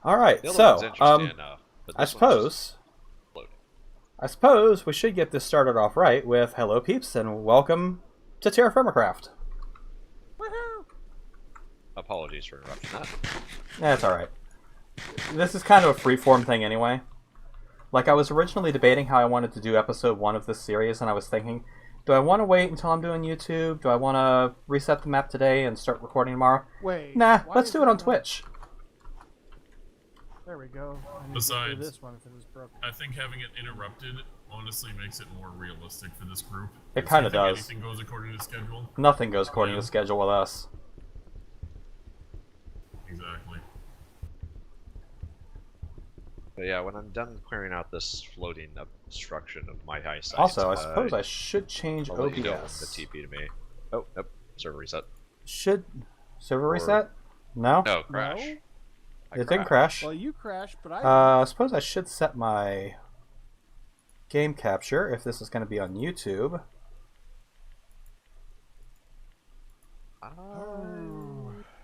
All right, The other so one's interesting enough, but I this one's just suppose floating. I suppose we should get this started off right with hello peeps and welcome to Terrafirmacraft. Woohoo! Apologies for interrupting that. That's all right. This is kind of a freeform thing anyway. Like, I was originally debating how I wanted to do episode 1 of this series, and I was thinking, do I want to wait until I'm doing YouTube? Do I want to reset the map today and start recording tomorrow? Wait. Nah, why let's is do it on not- Twitch. There we go. I need to Besides- do this one if it was broken. I think having it interrupted honestly makes it more realistic for this group. It kinda Do you think does. Anything goes according to schedule. Nothing goes according to schedule with us. Exactly. But yeah, when I'm done clearing out this floating obstruction of my eyesight. Also, I suppose I should change I'll let you know when the OBS. TP to me. Oh, nope. Server reset. Should server Or- reset? No? No, crash. No? It didn't crash. Well, you crashed, but I. I suppose I should set my game capture if this is going to be on YouTube.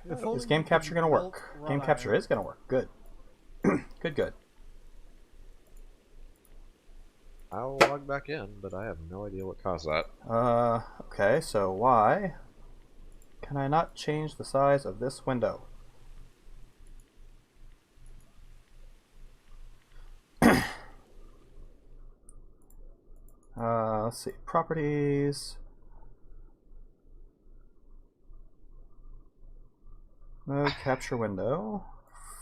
If Is only game you capture could going to bolt work? run Game capture iron. is going to work. Good. Good. I'll log back in, but I have no idea what caused that. Okay, so why can I not change the size of this window? Let's see. Properties. Mode capture window.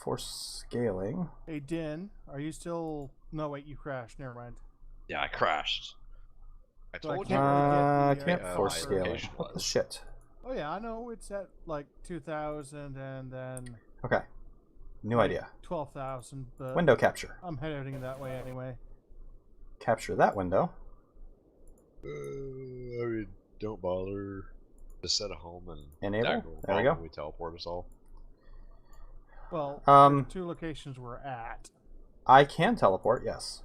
For scaling. Hey, Din, are you still. No, wait, you crashed. Never mind. Yeah, I crashed. I So I told can't you. really get I the, can't uh, force my scaling. location What the was. shit? Oh, yeah, I know. It's at like 2,000 and then Okay. New idea. 12,000, but. Window capture. I'm heading that way anyway. Capture that window. I mean, don't bother. Just set a home and Enable. diagonal There we bomb go. and we teleport us all. Well, Um, there's 2 locations we're at. I can teleport, yes.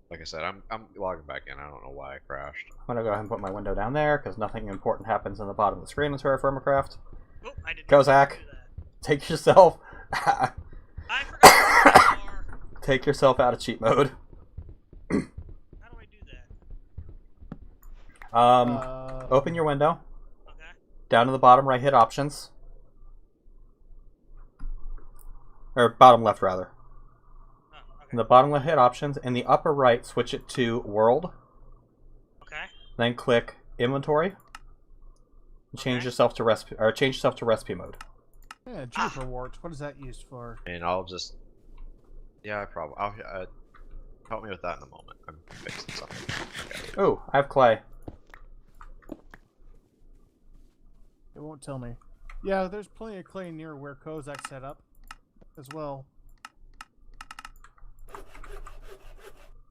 Like I said, I'm logging back in. I don't know why I crashed. I'm gonna go ahead and put my window down there because nothing important happens in the bottom of the screen in Terrafirmacraft. Oh, I didn't Go, know Zach. to do that. Take yourself. I forgot where you are. Take yourself out of cheat mode. How do I do that? Open your window. Okay. Down to the bottom right, hit options. Or bottom left, rather. Oh, okay. In the bottom left, hit options. In the upper right, switch it to world. Okay. Then click inventory. And change Okay. yourself to recipe, or change yourself to recipe mode. Yeah, Juniper wart. What is that used for? And I'll just. Yeah, I probably. I'll help me with that in a moment. I'm fixing something. Okay. Ooh, I have clay. It won't tell me. Yeah, there's plenty of clay near where Kozak set up as well.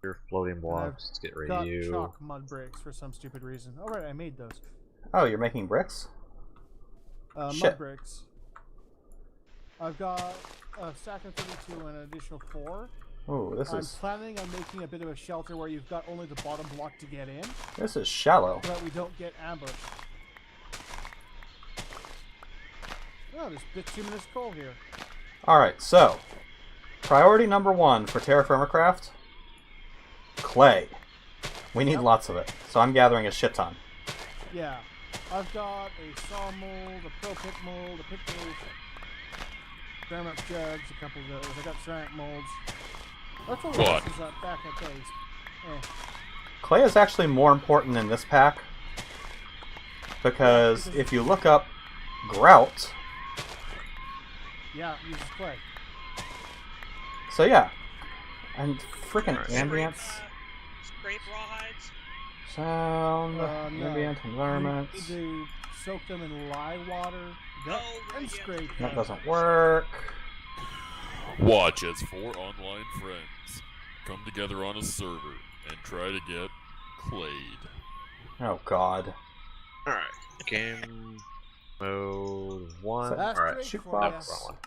Your floating And blocks. I've Let's get rid got of you. chalk mud bricks for some stupid reason. Alright, I made those. Oh, you're making bricks? Mud Shit. bricks. I've got a stack of 32 and an additional 4. Ooh, this I'm is planning on making a bit of a shelter where you've got only the bottom block to get in, shallow. so that we don't get ambushed. Oh, there's bituminous coal here. Alright, so priority number 1 for Terrafirmacraft, clay. We need Yep. lots of it, so I'm gathering a shit ton. Yeah, I've got a saw mold, a pro pit mold, a pit mold, ceramic jugs, a couple of those. I got ceramic molds. That's all the What? rest is back at base. Eh. Clay is actually more important in this pack because if you look up grout, Yeah, it uses clay. so yeah, and freaking Alright. ambience, Scrape rawhides. sound, No. ambient environments. You need to soak them in lye water, gut, Oh, and yeah. scrape That them. doesn't work. Watch as 4 online friends come together on a server and try to get clayed. Oh god. Alright. Game mode 1. That's Alright. great shoot for box. ya. Wrong one.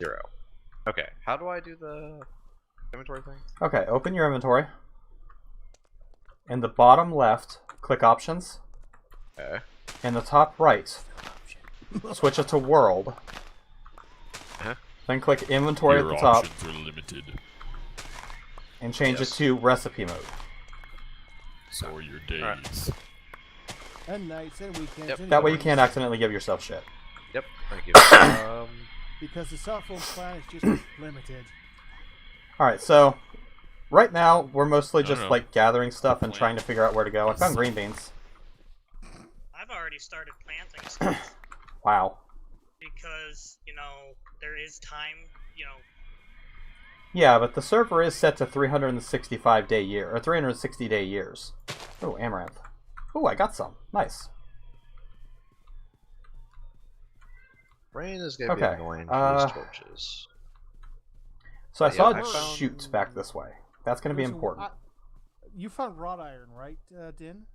0. Okay, how do I do the inventory thing? Okay, open your inventory. In the bottom left, click options. Okay. In the top right, switch it to world. Then click inventory Your at the top options are limited. and change Yes. it to recipe mode. So are your days. Alright. And nights and weekends. Yep. And That way you evenings. can't accidentally give yourself shit. Yep. Thank you. Because the cell phone plan is just limited. Alright, so right now we're mostly No, just no. like gathering stuff and Plant. trying to figure out where to go. I found green beans. I've already started planting stuff Wow. because, you know, there is time, you know. Yeah, but the server is set to 365-day year, or 360-day years. Oh, amaranth. Oh, I got some. Nice. Rain is gonna be Okay, annoying to use uh, torches. So I Yeah, saw I found- shoots back this way. That's going to be There's a- important. You found wrought iron, right, Din?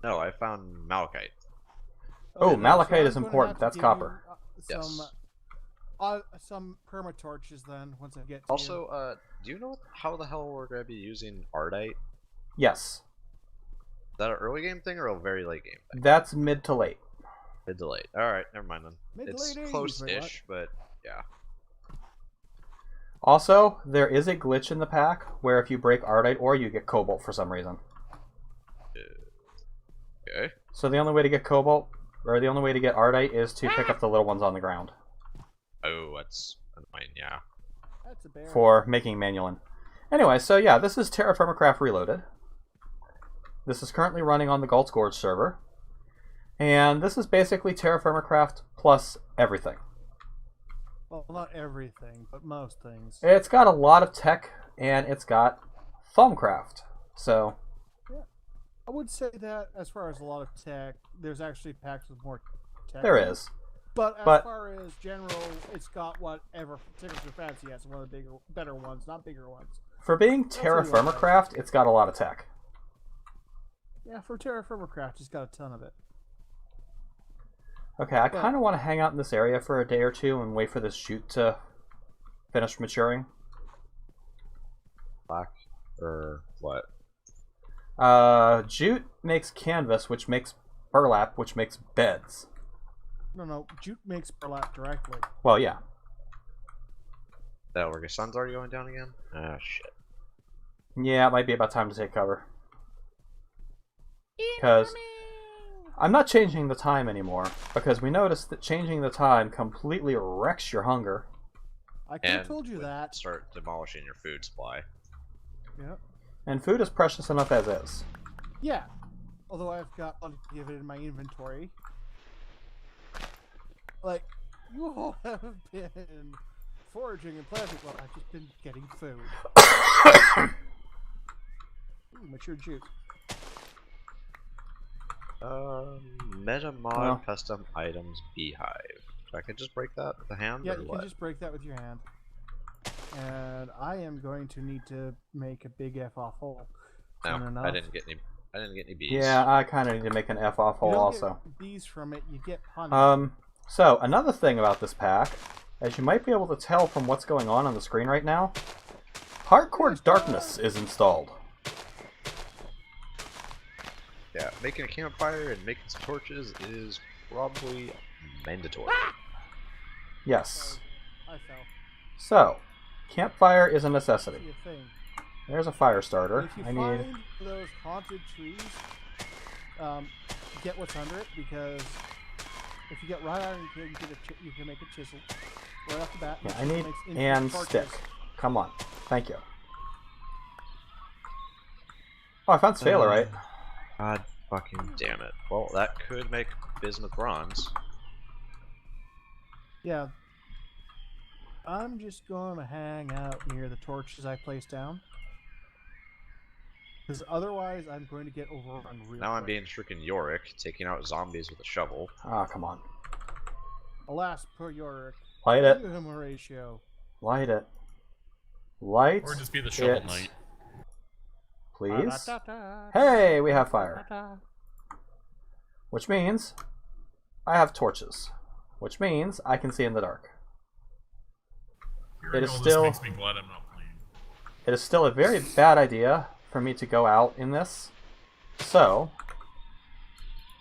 No, I found malachite. Oh, Okay, malachite I'm is gonna important. have to That's give copper. You, Yes. some perma-torches then, once I get to you. Also, do you know how the hell we're gonna be using ardite? Yes. Is that an early game thing or a very late game thing? That's mid to late. Mid to late. Alright, never mind then. Mid to It's late 80s, close-ish, but yeah. Also, there is a glitch in the pack where if you break ardite ore, you get cobalt for some reason. Okay. So the only way to get cobalt, or the only way to get ardite, is to pick up the little ones on the ground Oh, that's annoying, yeah. That's a bear. for making manulin. Anyway, so yeah, this is Terrafirmacraft Reloaded. This is currently running on the Gorge server. And this is basically Terrafirmacraft plus everything. Well, not everything, but most things. It's got a lot of tech, and it's got Thumbcraft. So, I would say that as far as a lot of tech, there's actually packs with more tech. there is. But as But- far as general, it's got whatever Signature Fancy has, one of the better ones, not bigger ones. For being what I like. Terrafirmacraft, it's got a lot of tech. Yeah, for Terrafirmacraft, it's got a ton of it. Okay, I But- kind of want to hang out in this area for a day or two and wait for this shoot to finish maturing. Black or what? Jute makes canvas, which makes burlap, which makes beds. No, jute makes burlap directly. Well, yeah. That where sun's already going down again? Ah, shit. Yeah, it might be about time to take cover. Because I'm not changing the time anymore, because we noticed that changing the time completely wrecks your hunger. I could have And told you would that. Start demolishing your food supply. Yep. And food is precious enough as is. Yeah. Although I've got plenty of it in my inventory. Like, you all have been foraging and planting. Well, I've just been getting food. Ooh, mature jute. Meta mod Well. custom items beehive. So I could just break that with the hand Yeah, or you what? can just break that with your hand. And I am going to need to make a big F-off hole. No, Soon I enough. didn't get any. I didn't get any bees. Yeah, I kind of need to make an F-off You hole don't also. get bees from it, you get honey. So, another thing about this pack, as you might be able to tell from what's going on the screen right now, Hardcore Darkness is installed. Yeah, making a campfire and making some torches is probably mandatory. Yes. I fell. So, campfire is a See necessity. a thing. There's a fire starter. If you I find need... those haunted trees, get what's under it, because if you get wrought iron, you can make a chisel right off the bat. Yeah, and I it need makes instant and torches. stick. Come on. Thank you. Oh, I found sphalerite. God fucking damn it. Well, that could make bismuth bronze. Yeah. I'm just going to hang out near the torches I placed down. Because otherwise, I'm going to get overrun real Now I'm quick. being freaking Yorick, taking out zombies with a shovel. Ah, come on. Alas, poor Yorick. Light it. Give him a ratio. Light it. Light Or just be the shovel it. knight. Please. Da-da-da-da. Hey, we have fire. Da-da. Which means I have torches. Which means I can see in the dark. Hearing is all still- This makes me glad I'm not playing. It is still a very bad idea for me to go out in this. So,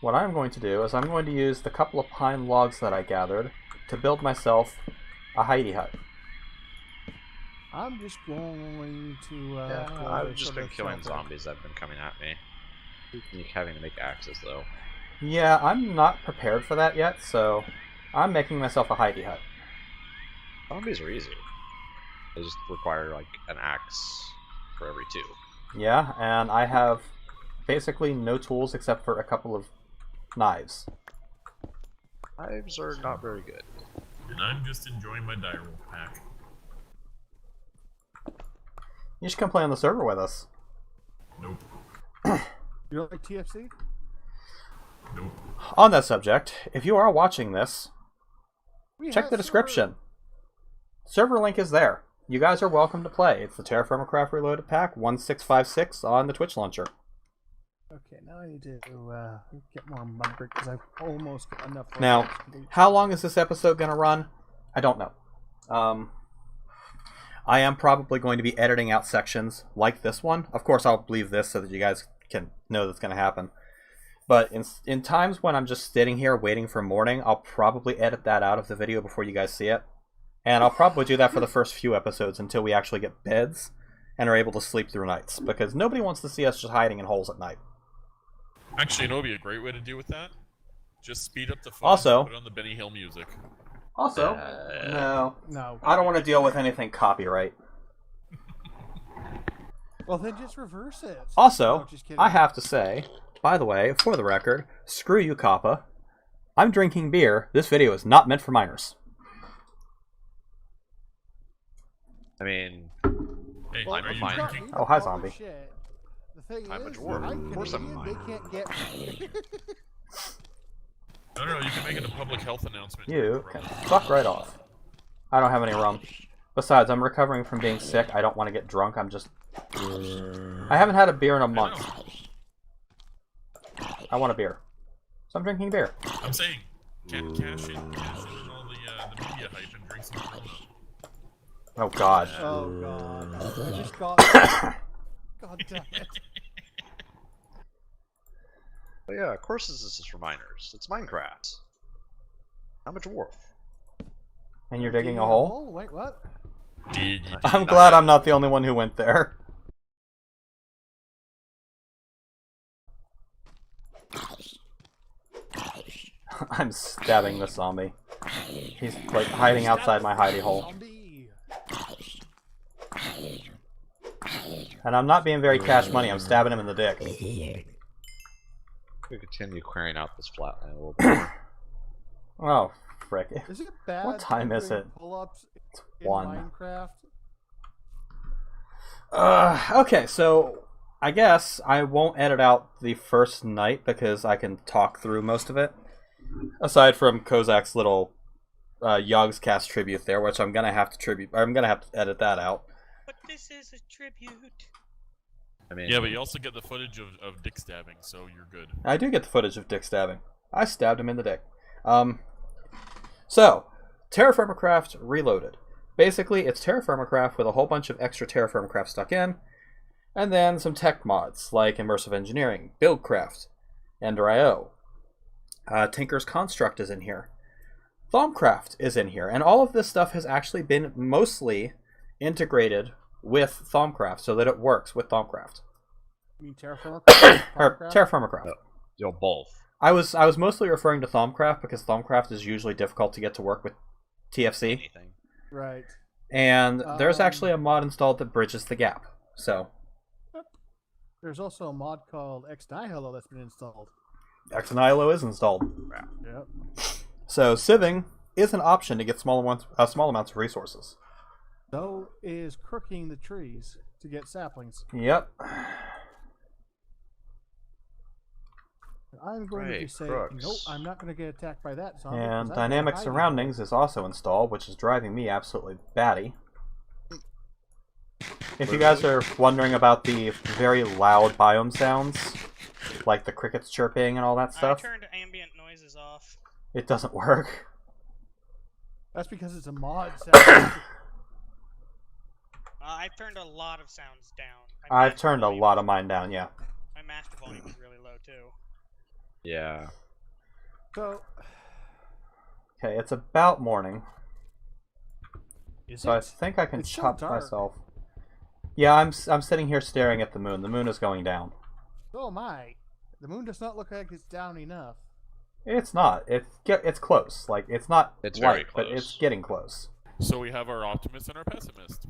what I'm going to do is I'm going to use the couple of pine logs that I gathered to build myself a hidey hut. I'm just going to. Yeah, go I've over just sort been of killing shelter. zombies that have been coming at me. Keep having to make axes though. Yeah, I'm not prepared for that yet, so I'm making myself a hidey hut. Zombies are easy. They just require like an axe for every 2. Yeah, and I have basically no tools except for a couple of knives. Knives are not very good. And I'm just enjoying my direwolf pack. You should come play on the server with us. Nope. You don't like TFC? Nope. On that subject, if you are watching this, We check have the description. Server link is there. You guys are welcome to play. It's the Terrafirmacraft Reloaded pack 1656 on the Twitch launcher. Okay, now I need to get more mud brick because I've almost got enough. Now, how long is this episode going to run? I don't know. I am probably going to be editing out sections like this one. Of course, I'll leave this so that you guys can know that's going to happen. But in times when I'm just sitting here waiting for morning, I'll probably edit that out of the video before you guys see it. And I'll probably do that for the first few episodes until we actually get beds and are able to sleep through nights. Because nobody wants to see us just hiding in holes at night. Actually, you know what would be a great way to deal with that? Just speed up the fun Also- and put on the Benny Hill music. Also, No. I don't want to deal with anything copyright. Well, then just reverse it. Also, No, just kidding. I have to say, by the way, for the record, screw you, Kappa. I'm drinking beer. This video is not meant for minors. I mean, Hey, Well, are you fine. drinking? Oh, hi, Holy zombie. shit. The thing I'm a is, dwarf. I'm Of course I'm Canadian, they can't get me. No, you can make it a public health announcement. You can fuck right off. I don't have any rum. Besides, I'm recovering from being sick. I don't want to get drunk. I haven't had a beer in a month. I want a beer. So I'm drinking beer. I'm saying, cash in on all the media hype and drink some Corona. Oh, God. Oh god. I just got. God damn it. but yeah, of course this is for minors. It's Minecraft. I'm a dwarf. And you're digging a hole? Wait, what? I'm glad I'm not the only one who went there. I'm stabbing the zombie. He's like hiding outside my hidey hole. Zombie. And I'm not being very cash money, I'm stabbing him in the dick. We continue clearing out this flatland a little bit more. Oh, frick. Is it bad? What time is doing it? Pull-ups in 1. Minecraft. Okay, so I guess I won't edit out the first night because I can talk through most of it. Aside from Kozak's little Yogscast tribute there, which I'm gonna have to edit that out. But this is a tribute. I mean, Yeah, but you also get the footage of dick stabbing, so you're good. I do get the footage of dick stabbing. I stabbed him in the dick. So, Terrafirmacraft Reloaded. Basically, it's Terrafirmacraft with a whole bunch of extra Terrafirmacraft stuck in, and then some tech mods like Immersive Engineering, Buildcraft, Ender.io. Tinker's Construct is in here. Thaumcraft is in here, and all of this stuff has actually been mostly integrated with Thaumcraft so that it works with Thaumcraft. You mean Terrafirmacraft? Or Terrafirmacraft. both. I was mostly referring to Thaumcraft because Thaumcraft is usually difficult to get to work with TFC. Anything. Right. And there's actually a mod installed that bridges the gap. So, There's also a mod called Xnihilo that's been installed. Xnihilo is installed. Yep. So, sieving is an option to get small amounts of resources. So is crooking the trees to get saplings. Yep. I'm going to say, crooks. nope, I'm not going to get attacked by that zombie. And 'cause I've got Dynamic hiding. Surroundings is also installed, which is driving me absolutely batty. If you guys are wondering about the very loud biome sounds, like the crickets chirping and all that I stuff, turned ambient noises off. it doesn't work. That's because it's a mod. Sound. I've turned a lot of sounds down. I've turned a lot of mine down, yeah. My master volume is really low too. Yeah. So, Okay, it's about morning. Is So I it? think I can It's so chop dark. myself. Yeah, I'm sitting here staring at the moon. The moon is going down. So am I. The moon does not look like it's down enough. It's not. It's close. Like it's not It's light, very but it's close. getting close. So we have our optimist and our pessimist.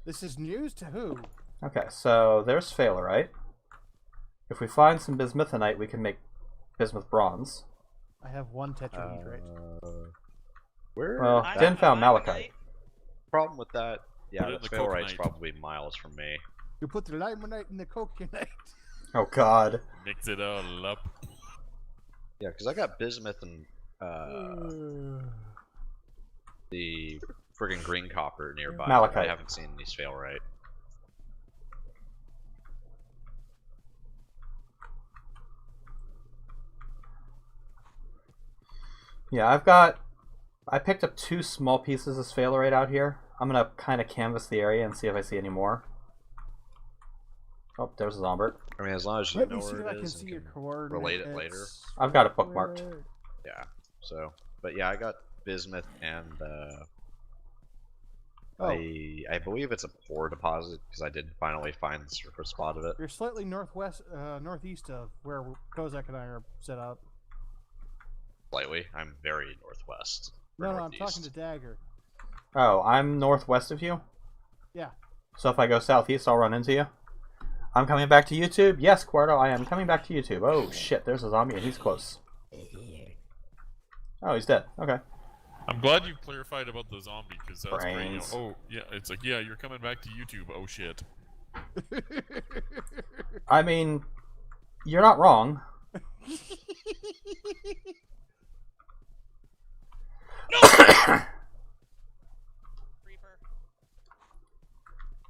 This is news to who? Okay, so there's Phalerite. If we find some bismuthinite, we can make bismuth bronze. I have one tetrahedrite. Where? Well, I Din have found limonite. malachite. Problem with that? Yeah, Put it in the the Failright's coconite. probably miles from me. You put the limonite in the coconut. Oh God. Mix it all up. Yeah, because I got bismuth and the friggin' green copper nearby. Malachite. I haven't seen these Failright. Yeah, I picked up 2 small pieces of sphalerite out here. I'm gonna kind of canvas the area and see if I see any more. Oh, there's a Zombert. I mean, as long as you Let know me see if where I it can is see and your can coordinates. relate it later. I've got it bookmarked. Yeah. So, but yeah, I got bismuth and Oh, I believe it's a pore deposit because I did finally find the surface spot of it. you're slightly northeast of where Kozak and I are set up. Slightly. I'm very northwest. or No, I'm northeast. talking to Dagger. Oh, I'm northwest of you? Yeah. So if I go southeast, I'll run into you? I'm coming back to YouTube? Yes, Quarto, I am coming back to YouTube. Oh, shit, there's a zombie and he's close. Oh, he's dead. Okay. I'm glad you clarified about the zombie, because that's great. You know, Brains. oh, yeah, it's like, yeah, you're coming back to YouTube. Oh, shit. I mean, you're not wrong.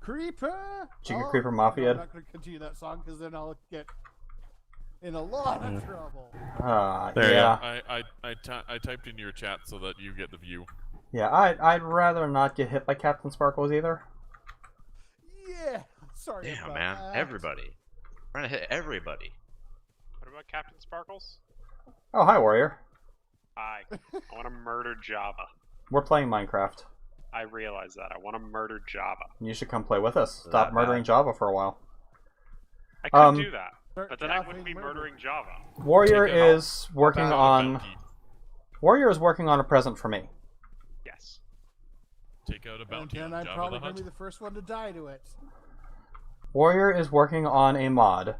Creeper! Chicken Creeper Mafia. No, I'm not going to continue that song because then I'll get in a lot of trouble. Yeah. I typed in your chat so that you get the view. Yeah, I'd rather not get hit by Captain Sparkles either. Yeah, sorry Damn, about man. that. Everybody. Trying to hit everybody. What about Captain Sparkles? Oh, hi, Warrior. I want to murder Java. We're playing Minecraft. I realize that. I want to murder Java. You should come play with us. That Stop bad. murdering Java for a while. I could do that, Start but then I Java wouldn't be murder. murdering Java. Warrior Take it all. is working About a on... bounty. Warrior is working on a present for me. Yes. Take out a bounty And on I'm Jabba probably the going Hutt. to be the first one to die to it. Warrior is working on a mod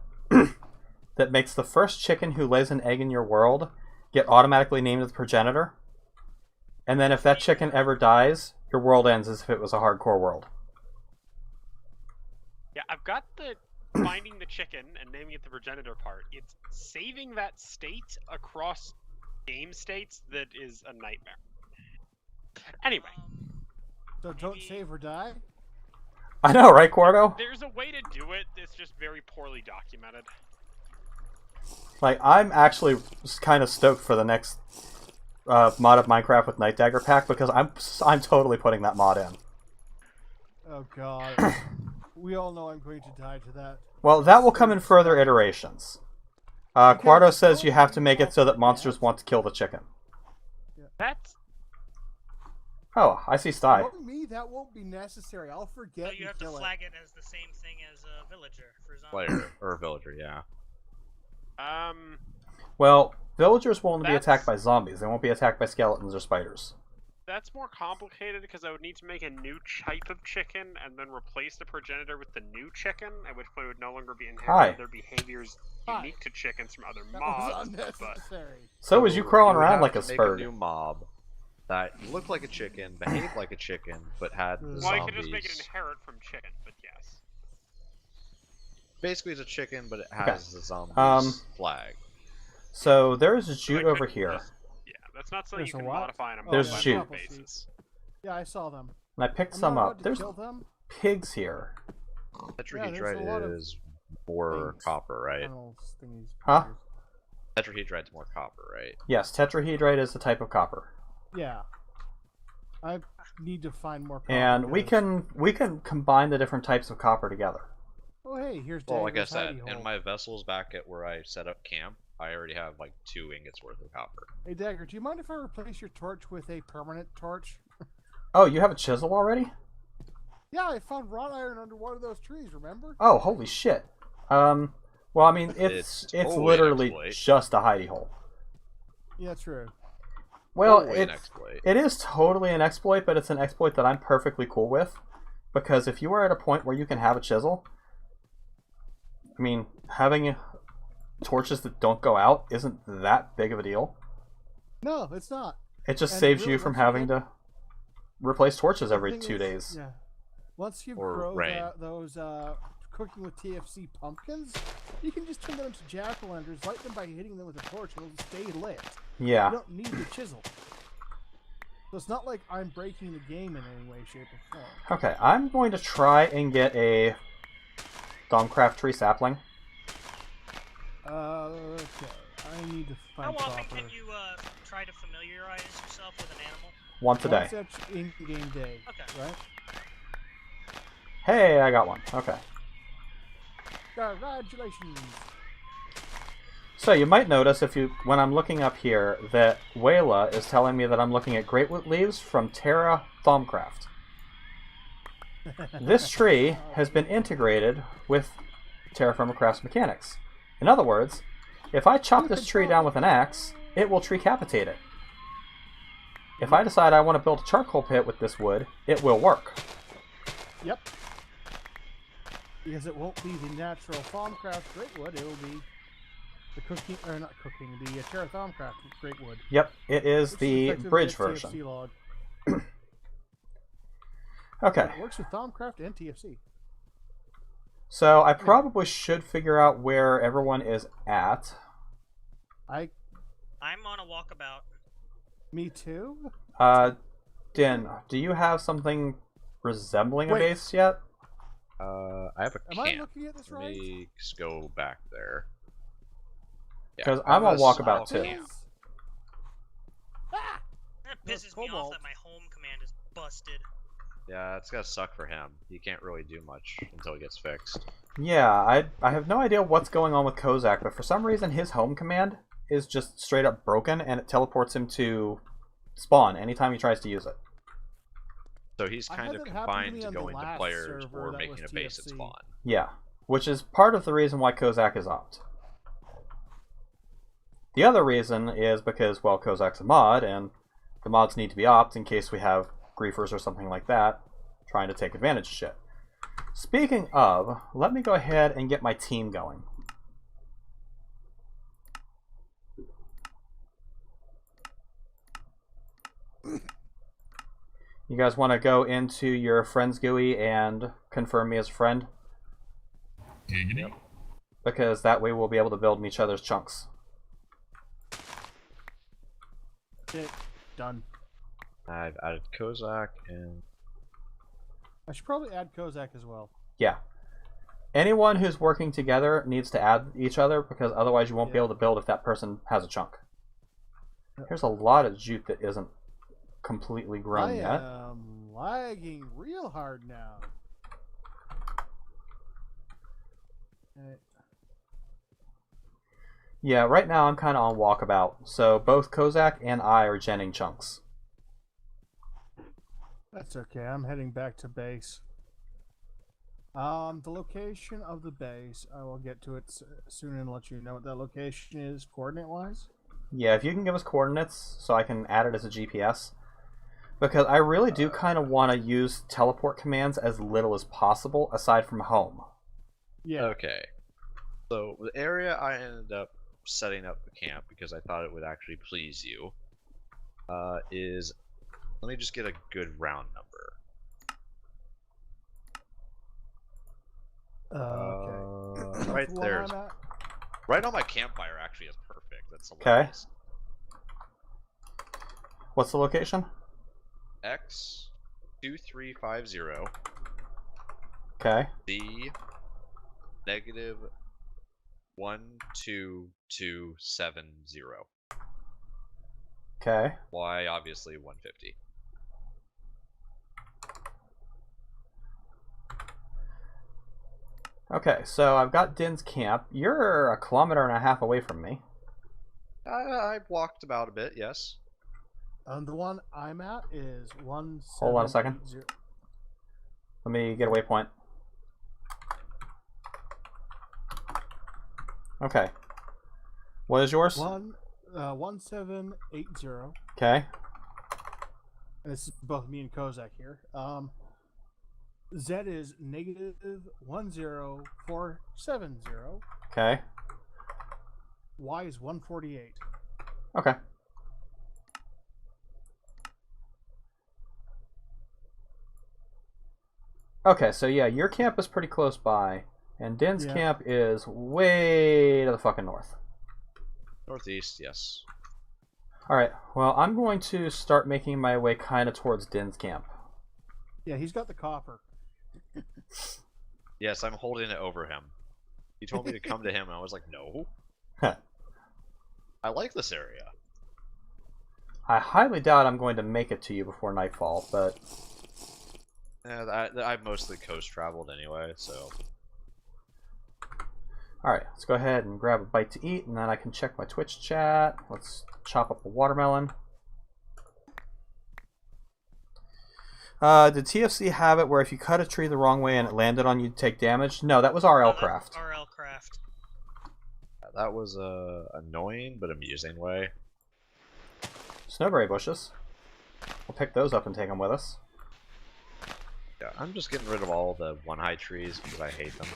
that makes the first chicken who lays an egg in your world get automatically named the progenitor. And then if that chicken ever dies, your world ends as if it was a hardcore world. Yeah, I've got the finding the chicken and naming it the progenitor part. It's saving that state across game states that is a nightmare. Anyway, So don't save or die. I know, right, Quarto? there's a way to do it. It's just very poorly documented. Like, I'm actually kind of stoked for the next mod of Minecraft with Night Dagger pack because I'm totally putting that mod in. Oh god. We all know I'm going to die to that. Well, that will come in further iterations. Quarto says you have to make it so that monsters want to kill the chicken. That's Oh, I see Sty. Knowing me, that won't be necessary. I'll So forget you and have to kill flag it as the same thing as a villager for zombies. Player. Or villager, yeah. Well, villagers will only be That's- attacked by zombies. They won't be attacked by skeletons or spiders. that's more complicated because I would need to make a new type of chicken and then replace the progenitor with the new chicken, at which point it would no longer be Hi. inherited their behaviors Hi. unique to chickens from other That mobs. was But unnecessary. So was you crawling would around have like to a make spurd. a new mob that looked like a chicken, behaved like a chicken, but had the well, zombies. you could just make it inherit from chicken. But yes, Basically, it's a chicken, but it has the zombies flag. So there's a I jute over couldn't here. just- yeah, that's not something There's you a can what? modify on a There's mod-by-mod jute. basis. Yeah, I saw them. And I picked I'm some not up. allowed to There's kill them. pigs here. there's a lot of Tetrahedrite is more things. copper, right? Tunnels, thingies, Huh? fingers. Tetrahedrite's more copper, right? Yes, tetrahedrite is a type of copper. Yeah. I need to find more. And copper we can combine the different types of copper together. Oh hey, here's Well, like I Dagger's said, hidey in hole. my vessels back at where I set up camp, I already have like 2 ingots worth of copper. Hey Dagger, do you mind if I replace your torch with a permanent torch? Oh, you have a chisel already? Yeah, I found wrought iron under one of those trees, remember? Oh, holy shit. Well, I mean, it's totally an literally exploit. just a hidey hole. Yeah, true. Well, Totally an exploit. it is totally an exploit, but it's an exploit that I'm perfectly cool with. Because if you are at a point where you can have a chisel, I mean, having torches that don't go out isn't that big of a deal. No, it's not. It just And saves really, you from once you having get- to replace torches The every thing 2 is, days. Yeah. Once you Or grow rain. those cooking with TFC pumpkins, you can just turn them into jack-o'-lanterns, light them by hitting them with a torch, and it'll stay lit. Yeah. You don't need the chisel. So it's not like I'm breaking the game in any way, shape, or form. Okay, I'm going to try and get a Thaumcraft tree sapling. Okay. I need to How find often proper. can you try to familiarize yourself with an animal? Once a day. Once each in-game day, Okay. right? Hey, I got one. Okay. Congratulations. So you might notice when I'm looking up here that Wayla is telling me that I'm looking at greatwood leaves from Terrafirmacraft. This tree has been integrated with Terrafirmacraft's mechanics. In other words, if I chop this tree down with an axe, it will treecapitate it. If I decide I want to build a charcoal pit with this wood, it will work. Yep. Because it won't be the natural Thaumcraft Greatwood, it will be the cooking, or not cooking, the Terrafirmacraft Greatwood. Yep, it is Which the effectively bridge a version. TFC log. Okay, It works with Thaumcraft and TFC. so I probably should figure out where everyone is at. I'm on a walkabout. Me too? Din, do you have something resembling a Wait. base yet? I have a Am camp. I looking at this Let right? me just go back there. Yeah, 'Cause I I'm have on a walkabout small too. camp. Ah! That No, pisses me off Cobalt. that my home command is busted. Yeah, it's gonna suck for him. He can't really do much until it gets fixed. Yeah, I have no idea what's going on with Kozak, but for some reason his home command is just straight up broken and it teleports him to spawn anytime he tries to use it. So he's I kind had of that happen to confined me to on the going to last players server or that making a was base at TFC. spawn. Yeah, which is part of the reason why Kozak is opt. The other reason is because, well, Kozak's a mod, and the mods need to be opt in case we have griefers or something like that trying to take advantage of shit. Speaking of, let me go ahead and get my team going. You guys want to go into your friends GUI and confirm me as a friend? Giggity. Because that way we'll be able to build in each other's chunks. Okay, done. I've added Kozak and I should probably add Kozak as well. Yeah. Anyone who's working together needs to add each other because otherwise you won't be Yeah. able to build if that person has a chunk. There's a lot of jute that isn't completely grown I yet. am lagging real hard now. Okay. Yeah, right now I'm kind of on walkabout, so both Kozak and I are genning chunks. That's okay. I'm heading back to base. The location of the base, I will get to it soon and let you know what that location is coordinate-wise. Yeah, if you can give us coordinates so I can add it as a GPS. Because I really do kind of want to use teleport commands as little as possible aside from home. Yeah. okay. So the area I ended up setting up the camp because I thought it would actually please you is, let me just get a good round number. Okay. Right The one there. I'm at- Right on my campfire actually is perfect. That's Okay. hilarious. What's the location? X2350 Okay. B negative 12270. Okay. Y obviously 150. Okay, so I've got Din's camp. You're 1.5 kilometers away from me. I've walked about a bit, yes. The one I'm at is 1780. Hold on a second. Let me get a waypoint. Okay. What is yours? 1780. Okay. And this is both me and Kozak here. Z is -10470. Okay. Y is 148. Okay. Okay, so yeah, your camp is pretty close by, and Din's Yeah. camp is way to the fucking north. Northeast, yes. Alright, well, I'm going to start making my way kind of towards Din's camp. Yeah, he's got the copper. Yes, I'm holding it over him. He told me to come to him, and I was like, no. I like this area. I highly doubt I'm going to make it to you before nightfall, but... Yeah, I've mostly coast traveled anyway, so... Alright, let's go ahead and grab a bite to eat, and then I can check my Twitch chat. Let's chop up a watermelon. Did TFC have it where if you cut a tree the wrong way and it landed on you, you take damage? No, that was RL Craft. RL Craft. That was a annoying but amusing way. Snowberry bushes. We'll pick those up and take them with us. Yeah, I'm just getting rid of all the one-high trees because I hate them.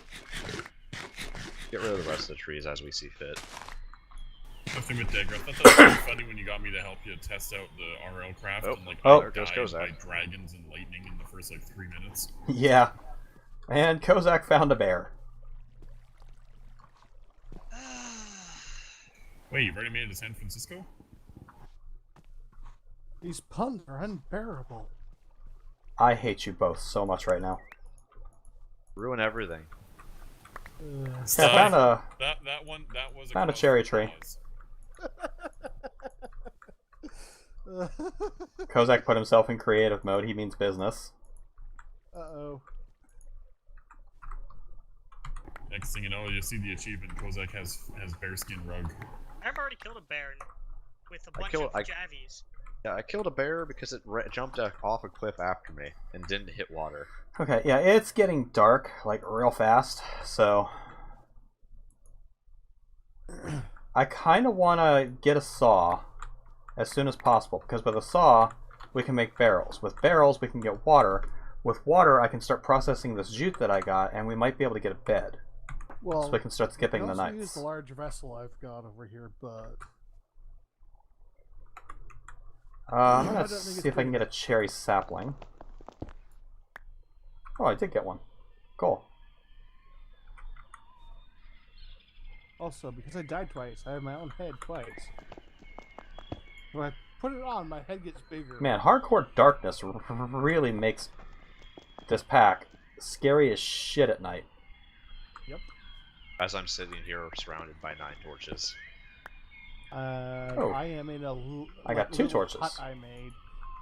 Get rid of the rest of the trees as we see fit. Nothing with Degra. I thought that was really funny when you got me to help you test out the RL craft and like Oh. I There died goes by Kozak. dragons and lightning in the first like 3 minutes. Yeah. And Kozak found a bear. Wait, you've already made it to San Francisco? These puns are unbearable. I hate you both so much right now. Ruin everything. Yeah, I found a... That was Found a cause cherry for tree. pause. Kozak put himself in creative mode. He means business. Uh-oh. Next thing you know, you see the achievement. Kozak has bearskin rug. I've already killed a bear with a bunch killed- of javies. Yeah, I killed a bear because it jumped off a cliff after me and didn't hit water. Okay, yeah, it's getting dark, like, real fast, so... I kind of want to get a saw as soon as possible, because with a saw, we can make barrels. With barrels, we can get water. With water, I can start processing this jute that I got, and we might be able to get a bed. Well, So we can start skipping I the also nights. use the large vessel I've got over here, but... I'm I gonna don't think it's see if I can good. get a cherry sapling. Oh, I did get one. Cool. Also, because I died twice, I have my own head twice. When I put it on, my head gets bigger. Man, hardcore darkness really makes this pack scary as shit at night. Yep. As I'm sitting here surrounded by 9 torches. Oh. I am in a I got 2 little torches. hut I made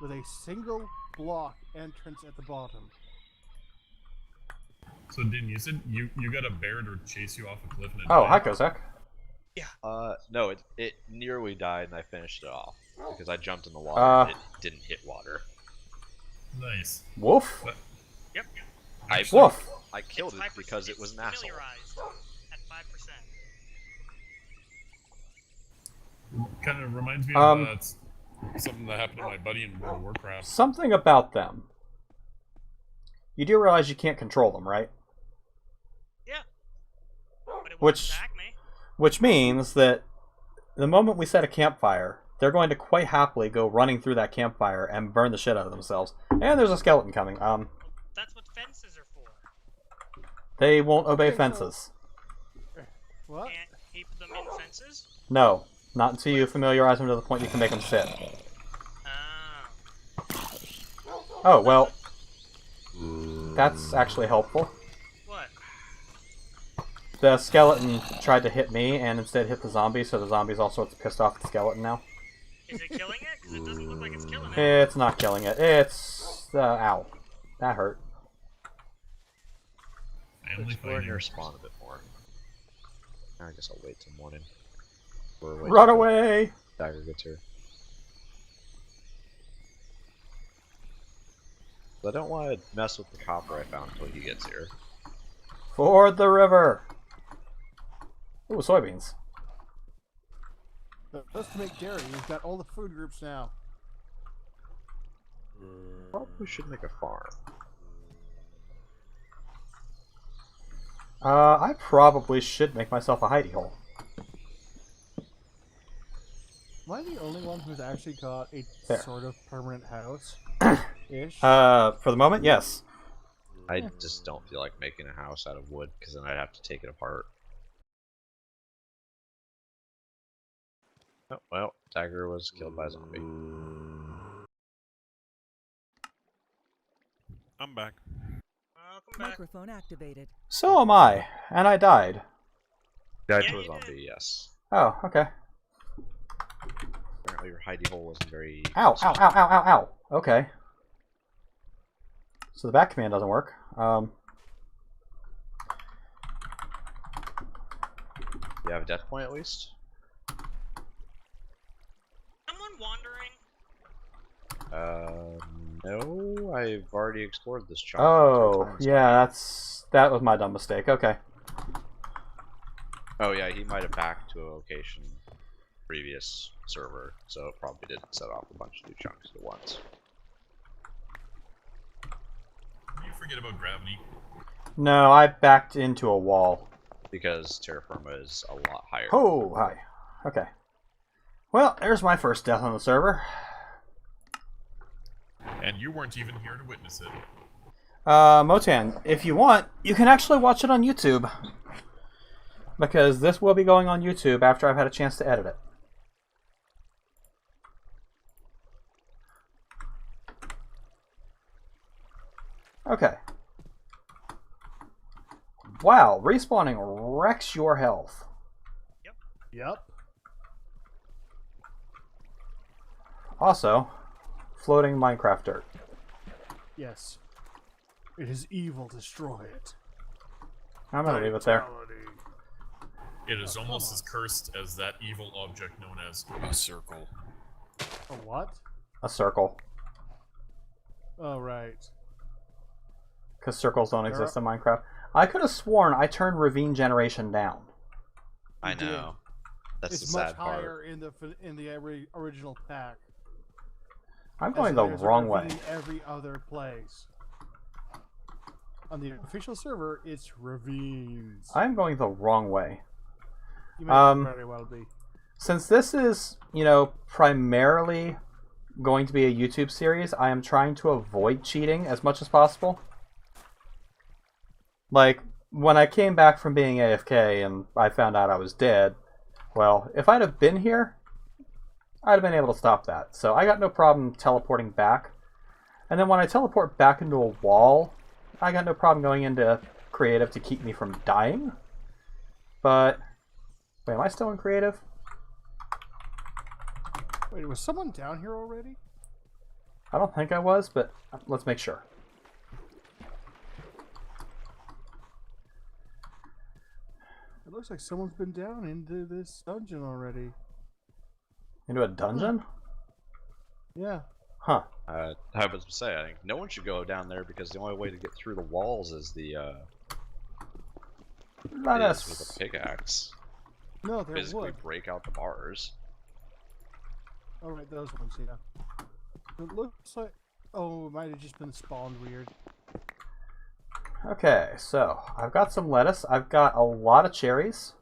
with a single block entrance at the bottom. So, Din, you said you got a bear to chase you off a cliff and it Oh, hi, died? Kozak. No, it nearly died and I finished it off. Because I jumped in the water and it didn't hit water. Nice. Wolf? Yep. Wolf! I killed it 5%. because it was an asshole. Familiarized at 5%. Kind of reminds me Um, of something that happened to my buddy in World of Warcraft. Something about them. You do realize you can't control them, right? Yeah. But it won't Which- attack me. Which means that the moment we set a campfire, they're going to quite happily go running through that campfire and burn the shit out of themselves. And there's a skeleton coming. That's what fences are for. They won't obey Okay, so- fences. What? Can't keep them in fences. No. Not until you familiarize them to the point you can make them sit. Ah. Oh, well. That's actually helpful. What? The skeleton tried to hit me and instead hit the zombie, so the zombie's all sorts of pissed off at the skeleton now. Is it killing it? Because it doesn't look like it's killing it. It's not killing it. It's... ow. That hurt. Family Explore fighting. your spawn a bit more. I guess I'll wait till morning. Or wait Run till away! Dagger gets here. I don't want to mess with the copper I found until he gets here. Ford the river. Ooh, soybeans. Let's make dairy. We've got all the food groups now. Probably should make a farm. I probably should make myself a hidey hole. Am I the only one who's actually got a There. sort of permanent house? Ish. For the moment, yes. I just don't feel like making a house out of wood, because then I'd have to take it apart. Oh, well, Tiger was killed by a zombie. I'm back. Welcome back. Microphone activated. So am I, and I died. Died Yeah, to a you zombie, yes. Oh, okay. Apparently your hidey hole wasn't very... Ow, ow, ow, ow, ow, ow. Okay. So the back command doesn't work. You have a death point at least? Someone wandering? No, I've already explored this chunk. Oh, yeah, that was my dumb mistake. Okay. Oh yeah, he might have backed to a location previous server, so it probably didn't set off a bunch of new chunks at once. You forget about gravity. No, I backed into a wall. Because Terrafirma is a lot higher. Oh, hi. Okay. Well, there's my first death on the server. And you weren't even here to witness it. Motan, if you want, you can actually watch it on YouTube. Because this will be going on YouTube after I've had a chance to edit it. Okay. Wow, respawning wrecks your health. Yep. Also, floating Minecraft dirt. Yes. It is evil. Destroy it. I'm gonna leave it there. Fatality. It is Oh, almost come as on. cursed as that evil object known as a circle. A what? A circle. Oh, right. Because circles don't exist in Minecraft. I could have sworn I turned ravine generation down. I You did. know. That's It's the much sad part. higher in the original pack. I'm As going in the there's a wrong way. ravine every other place. On the official server, it's ravines. I'm going the wrong way. You might very well be. Since this is, primarily going to be a YouTube series, I am trying to avoid cheating as much as possible. Like, when I came back from being AFK and I found out I was dead, well, if I'd have been here, I'd have been able to stop that. So I got no problem teleporting back. And then when I teleport back into a wall, I got no problem going into creative to keep me from dying. But, wait, am I still in creative? Wait, was someone down here already? I don't think I was, but let's make sure. It looks like someone's been down into this dungeon already. Into a dungeon? Yeah. Huh. I was to say, I think no one should go down there because the only way to get through the walls is Let is with us... a pickaxe. No, there Physically would. break out the bars. Oh, right, those ones, yeah. It looks like... Oh, it might have just been spawned weird. Okay, so I've got some lettuce, I've got a lot of cherries,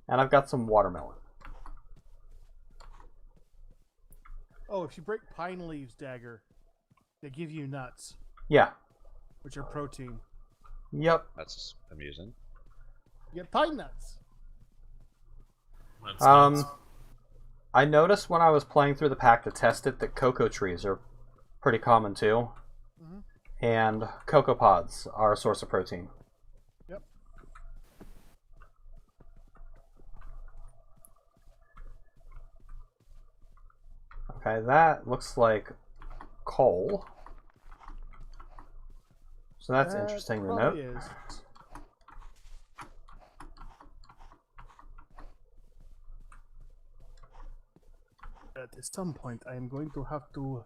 and I've got some watermelon. Oh, if you break pine leaves, Dagger, they give you nuts, Yeah. which are protein. Yep. That's amusing. You get pine nuts. That's nuts. I noticed when I was playing through the pack to test it that cocoa trees are pretty common too. Mhm. And cocoa pods are a source of protein. Yep. Okay, that looks like coal. So that's That interesting to note. probably is. At some point, I am going to have to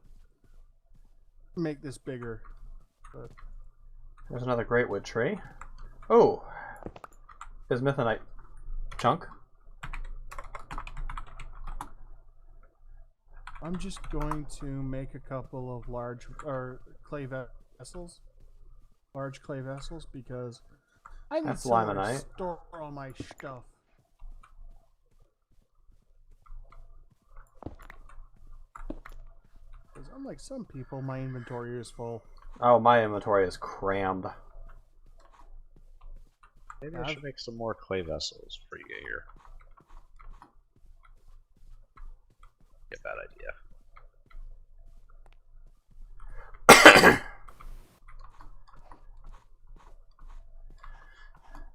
make this bigger. But There's another great wood tree. Oh! Bismuthinite chunk. I'm just going to make a couple of large clay vessels, large clay vessels, because I need That's somewhere to limonite. store all my stuff. Because unlike some people, my inventory is full. Oh, my inventory is crammed. Maybe I should make some more clay vessels before you get here. Yeah, bad idea.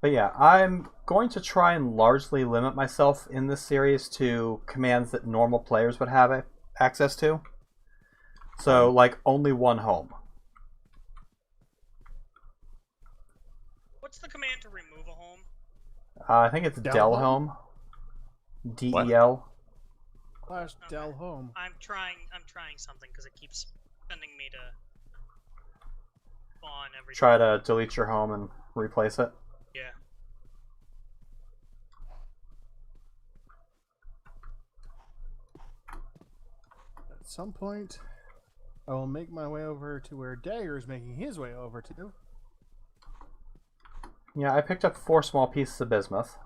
But yeah, I'm going to try and largely limit myself in this series to commands that normal players would have access to. So, like, only one home. What's the command to remove a home? I think it's Del home. DEL. Slash Del home. I'm trying something because it keeps sending me to spawn every Try time. to delete your home and replace it. Yeah. At some point, I will make my way over to where Dagger is making his way over to. Yeah, I picked up 4 small pieces of bismuth.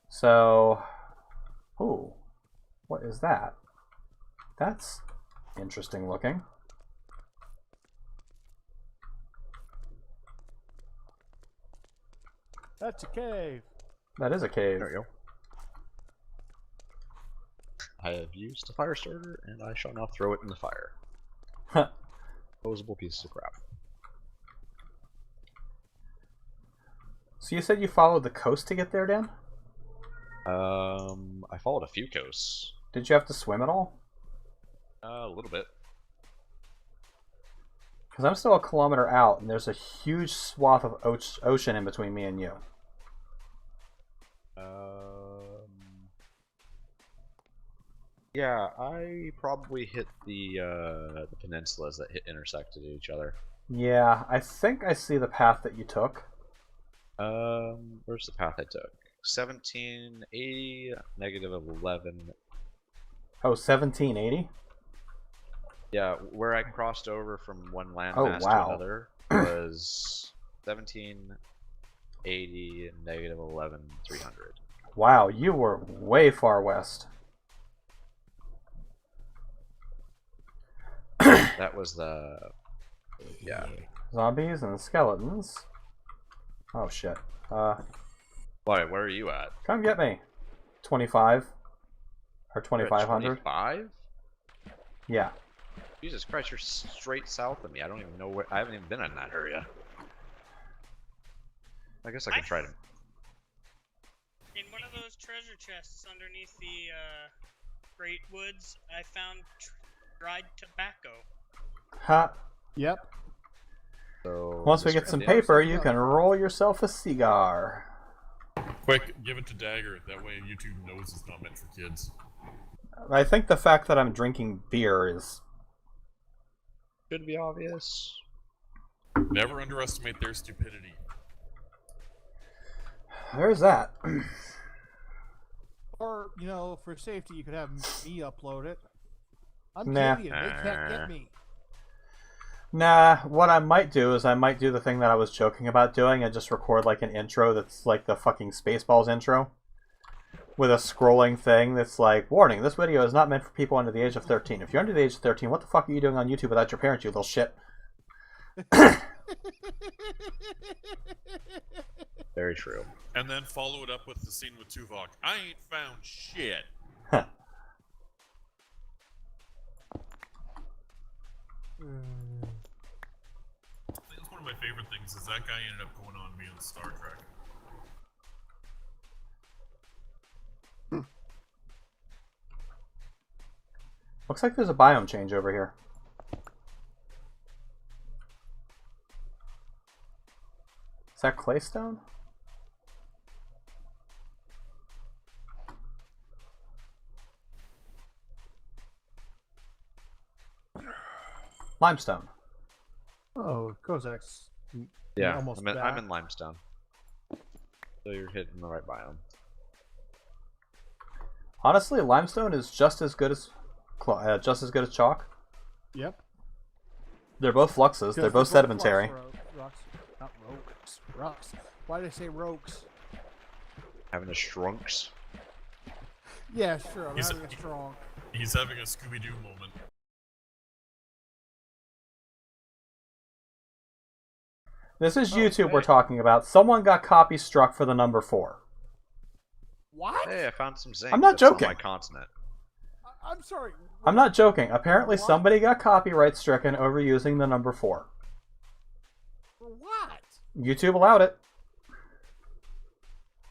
So, ooh, what is that? That's interesting looking. That's a cave. That is a cave. There we go. I have used a fire starter, and I shall now throw it in the fire. Disposable pieces of crap. So you said you followed the coast to get there, Dan? I followed a few coasts. Did you have to swim at all? A little bit. Because I'm still a kilometer out, and there's a huge swath of ocean in between me and you. Yeah, I probably hit the peninsulas that intersected each other. Yeah, I think I see the path that you took. Where's the path I took? 1780, -11. Oh, 1780? Yeah, where I crossed over from one landmass to another was 1780, -11,300. Wow, you were way far west. That was the... yeah. Zombies and skeletons. Oh shit. Why, where are you at? Come get me. 25. Or You're at 2500. 25? Yeah. Jesus Christ, you're straight south of me. I don't even know where... I haven't even been in that area. I guess I can try to... In one of those treasure chests underneath the Great Woods, I found dried tobacco. Ha. Yep. So Once we get some paper, you can roll yourself a cigar. Quick, give it to Dagger. That way YouTube knows it's not meant for kids. I think the fact that I'm drinking beer is... should be obvious. Never underestimate their stupidity. There's that. Or, you know, for safety, you could have me upload it. I'm Nah. Canadian. They can't get me. Nah, what I might do is I might do the thing that I was joking about doing and just record like an intro that's like the fucking Spaceballs intro. With a scrolling thing that's like, warning, this video is not meant for people under the age of 13. If you're under the age of 13, what the fuck are you doing on YouTube without your parents, you little shit? Very true. And then follow it up with the scene with Tuvok. I ain't found shit. Huh. That's one of my favorite things is that guy ended up going on to be on Star Trek. Looks like there's a biome change over here. Is that claystone? Limestone. Oh, Kozak's Yeah, almost I'm back. in limestone. So you're hitting the right biome. Honestly, limestone is just as good as chalk. Yep. They're both fluxes. They're both sedimentary. Rocks. Not rocks. Rocks. Why did I say rocks? Having a shrunks. Yeah, sure. I'm He's- having a strong. He's having a Scooby-Doo moment. This is Oh, YouTube we're hey. talking about. Someone got copy struck for the number 4. What? Hey, I found some zinc. I'm not that's joking. On my continent. I'm sorry. I'm not joking. Apparently What? somebody got copyright stricken over using the number 4. For what? YouTube allowed it.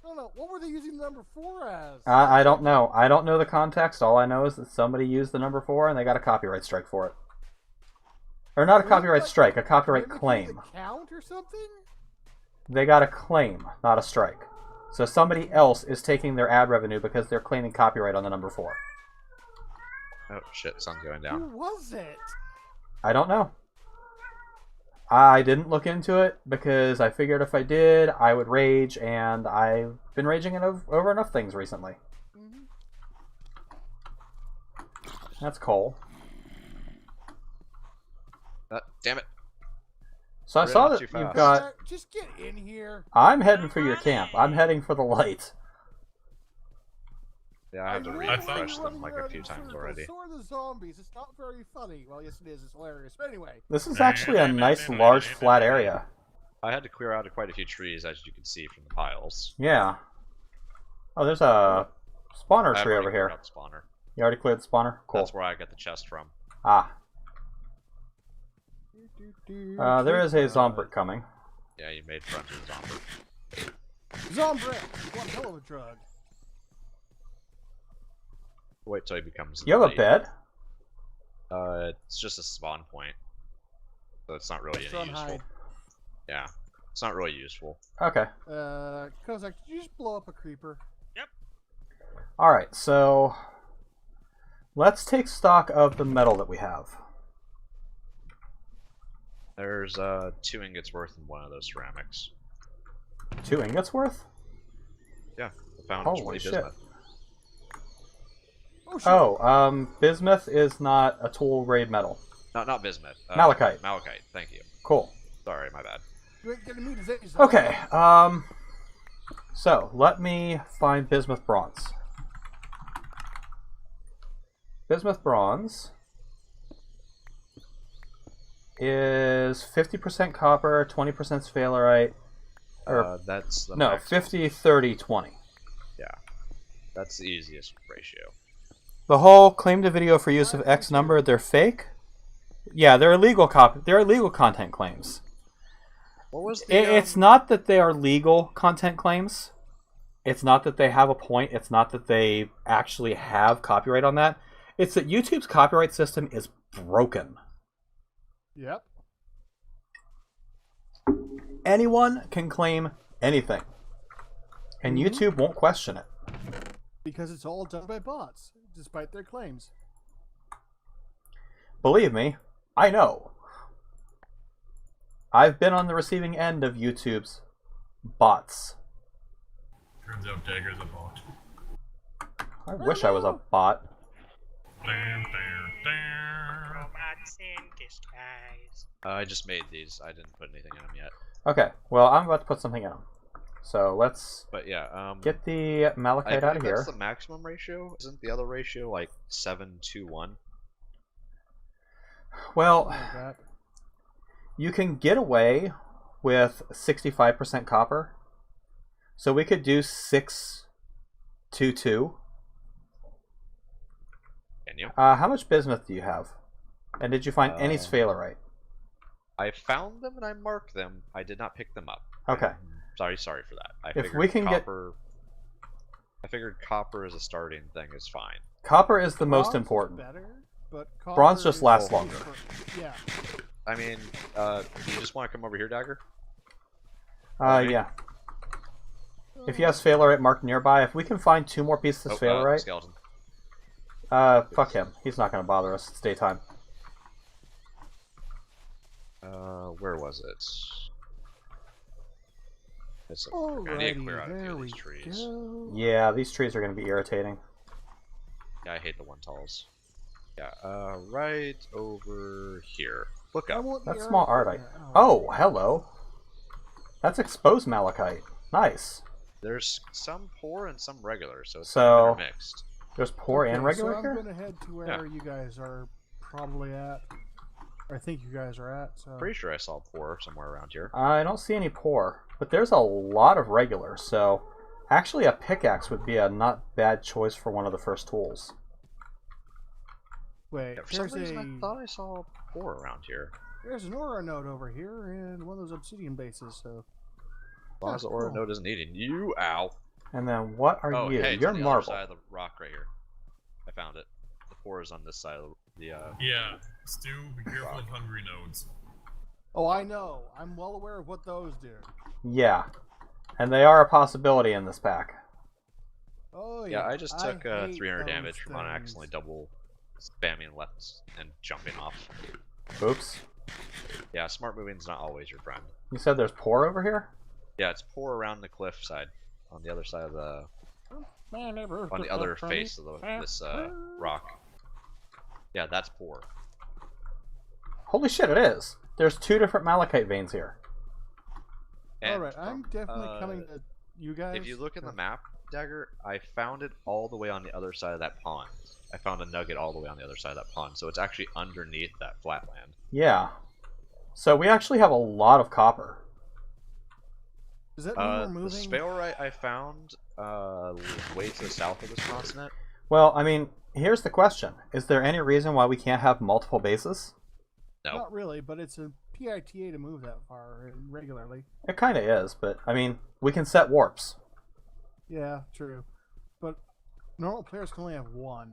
No. What were they using the number 4 as? I don't know. I don't know the context. All I know is that somebody used the number 4 and they got a copyright strike for it. Or not a copyright strike, a copyright claim. Count or something? They got a claim, not a strike. So somebody else is taking their ad revenue because they're claiming copyright on the number 4. Oh shit, sun's going Who down. was it? I don't know. I didn't look into it because I figured if I did, I would rage, and I've been raging over enough things recently. Mm-hmm. That's coal. Damn it. So I Ran saw up that too you've fast. got... Just get in here. I'm heading for your camp. I'm heading for the light. Yeah, I had to know I why thought- you're refresh them running like a around few in times circles. already. So are the zombies. It's not very funny. Well, yes, it is. It's hilarious. But anyway. This is actually a nice, large, flat area. I had to clear out quite a few trees, as you can see from the piles. Yeah. Oh, there's a spawner I've tree already over cleared here. out the spawner. You already cleared the spawner? Cool. That's where I got the chest from. Ah. There is a zombie coming. Yeah, you made friends with zombie. Zombre. One hell of a drug. Wait till he becomes. You have a elite. bed? It's just a spawn point, so it's not really Let's any run hide. useful. Yeah, it's not really useful. Okay. Kozak, did you just blow up a creeper? Alright, so... let's take stock of the metal that we have. There's 2 ingots worth in one of those ceramics. 2 ingots worth? Yeah, I found Holy 20 shit. bismuth. Oh, shit. Oh, bismuth is not a tool grade metal. Not bismuth. Malachite. Malachite. Thank you. Cool. Sorry, my bad. You ain't getting me to say something. Okay, so let me find bismuth bronze. Bismuth bronze is 50% copper, 20% sphalerite. That's the No, maximum. 50, 30, 20. Yeah, that's the easiest ratio. The whole claim to video for use of X number, they're fake? Yeah, they're illegal they're illegal content claims. What was the? It's not that they are legal content claims. It's not that they have a point. It's not that they actually have copyright on that. It's that YouTube's copyright system is broken. Yep. Anyone can claim anything. And YouTube won't question it. Because it's all done by bots, despite their claims. Believe me, I know. I've been on the receiving end of YouTube's bots. Turns out Dagger's a bot. I wish I was a bot. Robots in disguise. I just made these. I didn't put anything in them yet. Okay, well, I'm about to put something in them. So let's But yeah, get the I malachite think out of here. that's the maximum ratio. Isn't the other ratio like 7-to-1? Well, Like that. you can get away with 65% copper. So we could do 6-2-2. Can you? How much bismuth do you have? And did you find any Uh, sphalerite? I found them and I marked them. I did not pick them up. Okay. Sorry for that. I If figured we can get- copper. I figured copper as a starting thing is fine. Copper is the most Bronze is important. better, but Bronze copper just is lasts cheaper. longer. Yeah. I mean, you just want to come over here, Dagger? Yeah. If you have sphalerite marked nearby, if we can find 2 more pieces of sphalerite, skeleton. fuck him. He's not going to bother us. It's daytime. Where was it? I need to clear out a few There of we these trees. go. Yeah, these trees are going to be irritating. Yeah, I hate the one talls. Yeah, right over here. Look I up. want That's the small earth. art. Oh, hello. That's exposed malachite. Nice. There's some poor and some regular, so it's kind So- of intermixed. There's poor and regular so I'm here? going to head to where you guys are probably at. Or I think you guys are at. So. Pretty sure I saw poor somewhere around here. I don't see any poor, but there's a lot of regular, so actually a pickaxe would be a not bad choice for one of the first tools. Wait, Yeah, for some reason I thought I saw poor around here. there's an aura node over here and one of those obsidian bases. So. As long as the aura node isn't eating you, ow. And then what are Oh, you? hey, it's You're on the marble. other side of the rock right here. I found it. The poor is on this side of the Yeah, Stu, be careful of hungry nodes. Oh, I know. I'm well aware of what those do. Yeah. And they are a possibility in this pack. Oh Yeah, yeah. I just took hate 300 those damage from things. accidentally double spamming left and jumping off. Oops. Yeah, smart moving's not always your friend. You said there's poor over here? Yeah, it's poor around the cliff side, on the other side of the, Man, on the other face of this rock. Yeah, that's poor. Holy shit, it is. There's 2 different malachite veins here. And Alright, I'm definitely coming to you guys. if you look in the map, Dagger, I found it all the way on the other side of that pond. I found a nugget all the way on the other side of that pond, so it's actually underneath that flatland. Yeah. So we actually have a lot of copper. Does that mean we're The moving? spaleorite I found way to the south of this continent. Well, I mean, here's the question. Is there any reason why we can't have multiple bases? No. Not really, but it's a PITA to move that far regularly. It kind of is, but, I mean, we can set warps. Yeah, true. But normal players can only have one.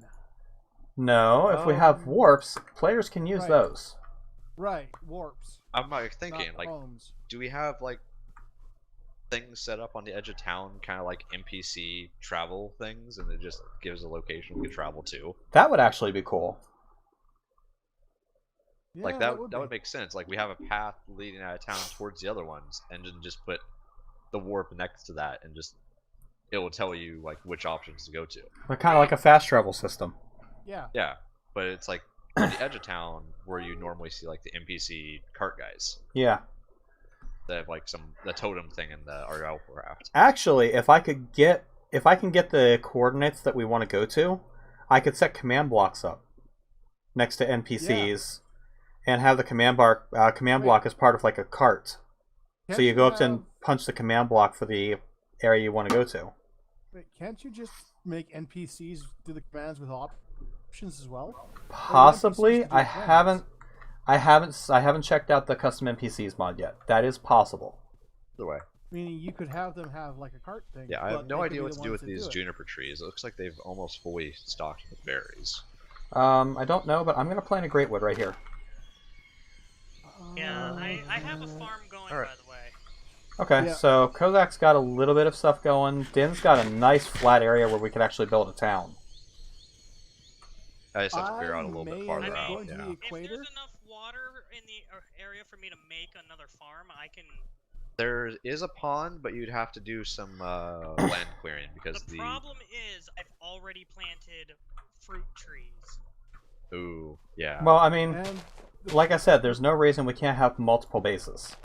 No, if we have warps, players can use Right. those. Right, warps. I'm like thinking, not like, homes. do we have like things set up on the edge of town, kind of like NPC travel things, and it just gives a location we can travel to? That would actually be cool. Yeah, Like that would would be. make sense. Like we have a path leading out of town towards the other ones, and then just put the warp next to that, and just it will tell you like which options to go to. They're kind of like a fast travel system. Yeah. Yeah, but it's like on the edge of town where you normally see like the NPC cart guys. Yeah. They have like the totem thing in the RL raft. Actually, if I can get the coordinates that we want to go to, I could set command blocks up next to NPCs and have the command block as part of like a cart. So you go up and punch the command block for the area you want to go to. Wait, can't you just make NPCs do the commands with options as well? Possibly. NPCs do I commands? haven't checked out the custom NPCs mod yet. That is possible. Either way. Meaning you could have them have like a cart thing. Yeah, I but have no they could idea be what the to do ones with that these do it. juniper trees. It looks like they've almost fully stocked with berries. I don't know, but I'm gonna plant a greatwood right here. Yeah, I have a farm going, Alright. by the way. Okay, Yeah. so Kozak's got a little bit of stuff going. Din's got a nice flat area where we could actually build a town. I just have to figure out a I little bit may farther end up out. going to Yeah. the If equator. there's enough water in the area for me to make another farm, I can. There is a pond, but you'd have to do some land clearing because The problem is I've already planted fruit trees. Ooh, yeah. Well, I mean, And like I said, there's no reason we can't have multiple bases.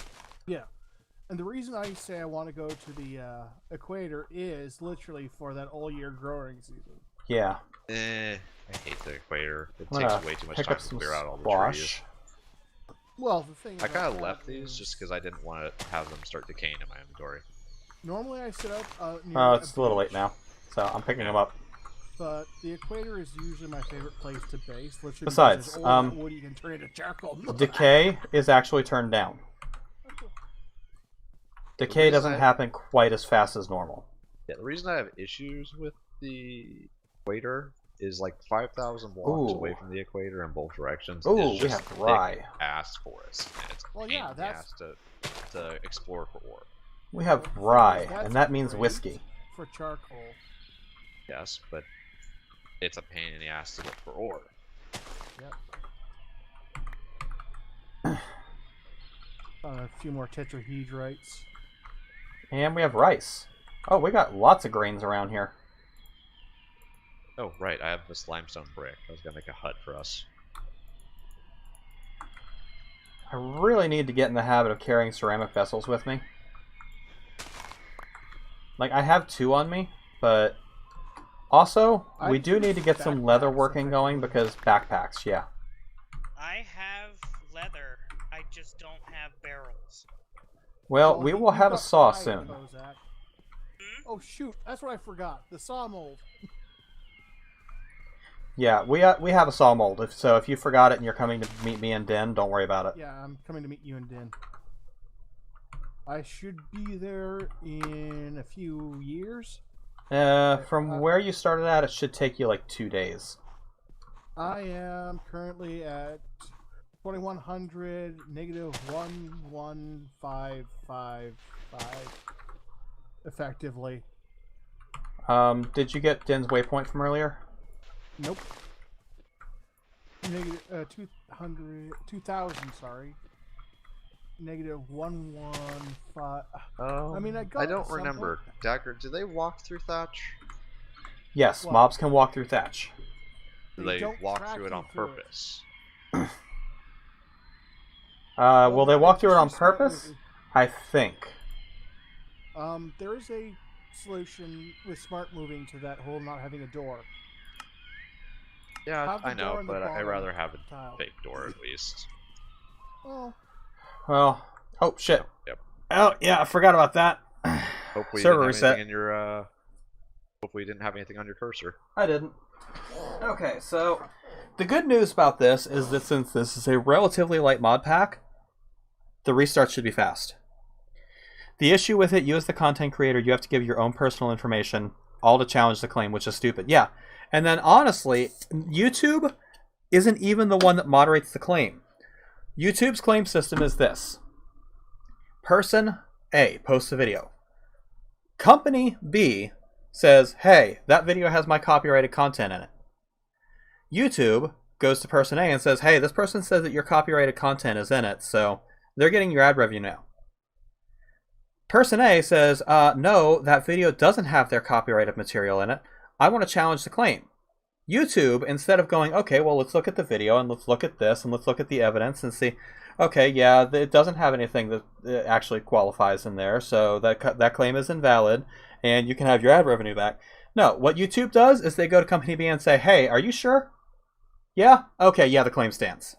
and the reason I say I want to go to the equator is literally for that all year growing season. Yeah. I hate the equator. It I'm takes gonna way too much pick time up to some clear out all the trees. squash. Well, the thing I about kind of that left these is just because I didn't want to have them start decaying in my inventory. normally I sit up. Near Oh, it's a little late beach, now, so I'm picking them up. But the equator is usually my favorite place to base. Literally, Besides, because there's all that wood you can turn into charcoal. Decay is actually turned down. Decay reason doesn't happen quite as fast as normal. Yeah, the reason I have issues with the equator is like 5,000 blocks Ooh. away from the equator in both directions. Ooh, is we just have rye. thick ass forest, and it's a Well, pain yeah, in the that's- ass to explore for ore. We have rye, That's and that means great whiskey. for charcoal. Yes, but it's a pain in the ass to look for ore. Yep. A few more tetrahedrites. And we have rice. Oh, we got lots of grains around here. Oh, right, I have this limestone brick. I was gonna make a hut for us. I really need to get in the habit of carrying ceramic vessels with me. Like, I have 2 on me, but also, we do need to get some leather working going because backpacks, yeah. I have leather. I just don't have barrels. Well, we will have a saw hide, soon. Kozak. Oh shoot, that's what I forgot. The saw mold. Yeah, we have a saw mold, so if you forgot it and you're coming to meet me in Den, don't worry about it. Yeah, I'm coming to meet you in Den. I should be there in a few years. From where you started at, it should take you like 2 days. I am currently at 2100 negative 11555 effectively. Did you get Den's waypoint from earlier? Nope. Negative 2000, sorry. Negative 115. I mean, I don't remember. Dagger, do they walk through thatch? Yes, Well, mobs can walk through thatch. Do they don't walk track through it you on through it. purpose? Will they walk through it on just smart purpose? moving. I think. There is a solution with smart moving to that whole not having a door. Yeah, Have the I know, door in the but I'd bottom rather have a tile. fake door at least. Well, Well, oh shit. Yep. Oh yeah, I forgot about that. Hopefully Server you didn't have reset. anything in your hopefully you didn't have anything on your cursor. I didn't. Okay, so the good news about this is that since this is a relatively light mod pack, the restart should be fast. The issue with it, you as the content creator, you have to give your own personal information, all to challenge the claim, which is stupid. Yeah. And then honestly, YouTube isn't even the one that moderates the claim. YouTube's claim system is this. Person A posts a video. Company B says, hey, that video has my copyrighted content in it. YouTube goes to person A and says, hey, this person says that your copyrighted content is in it, so they're getting your ad revenue now. Person A says, no, that video doesn't have their copyrighted material in it. I want to challenge the claim. YouTube, instead of going, okay, well, let's look at the video and let's look at this and let's look at the evidence and see, okay, yeah, it doesn't have anything that actually qualifies in there, so that claim is invalid and you can have your ad revenue back. No, what YouTube does is they go to company B and say, hey, are you sure? Yeah? Okay, yeah, the claim stands.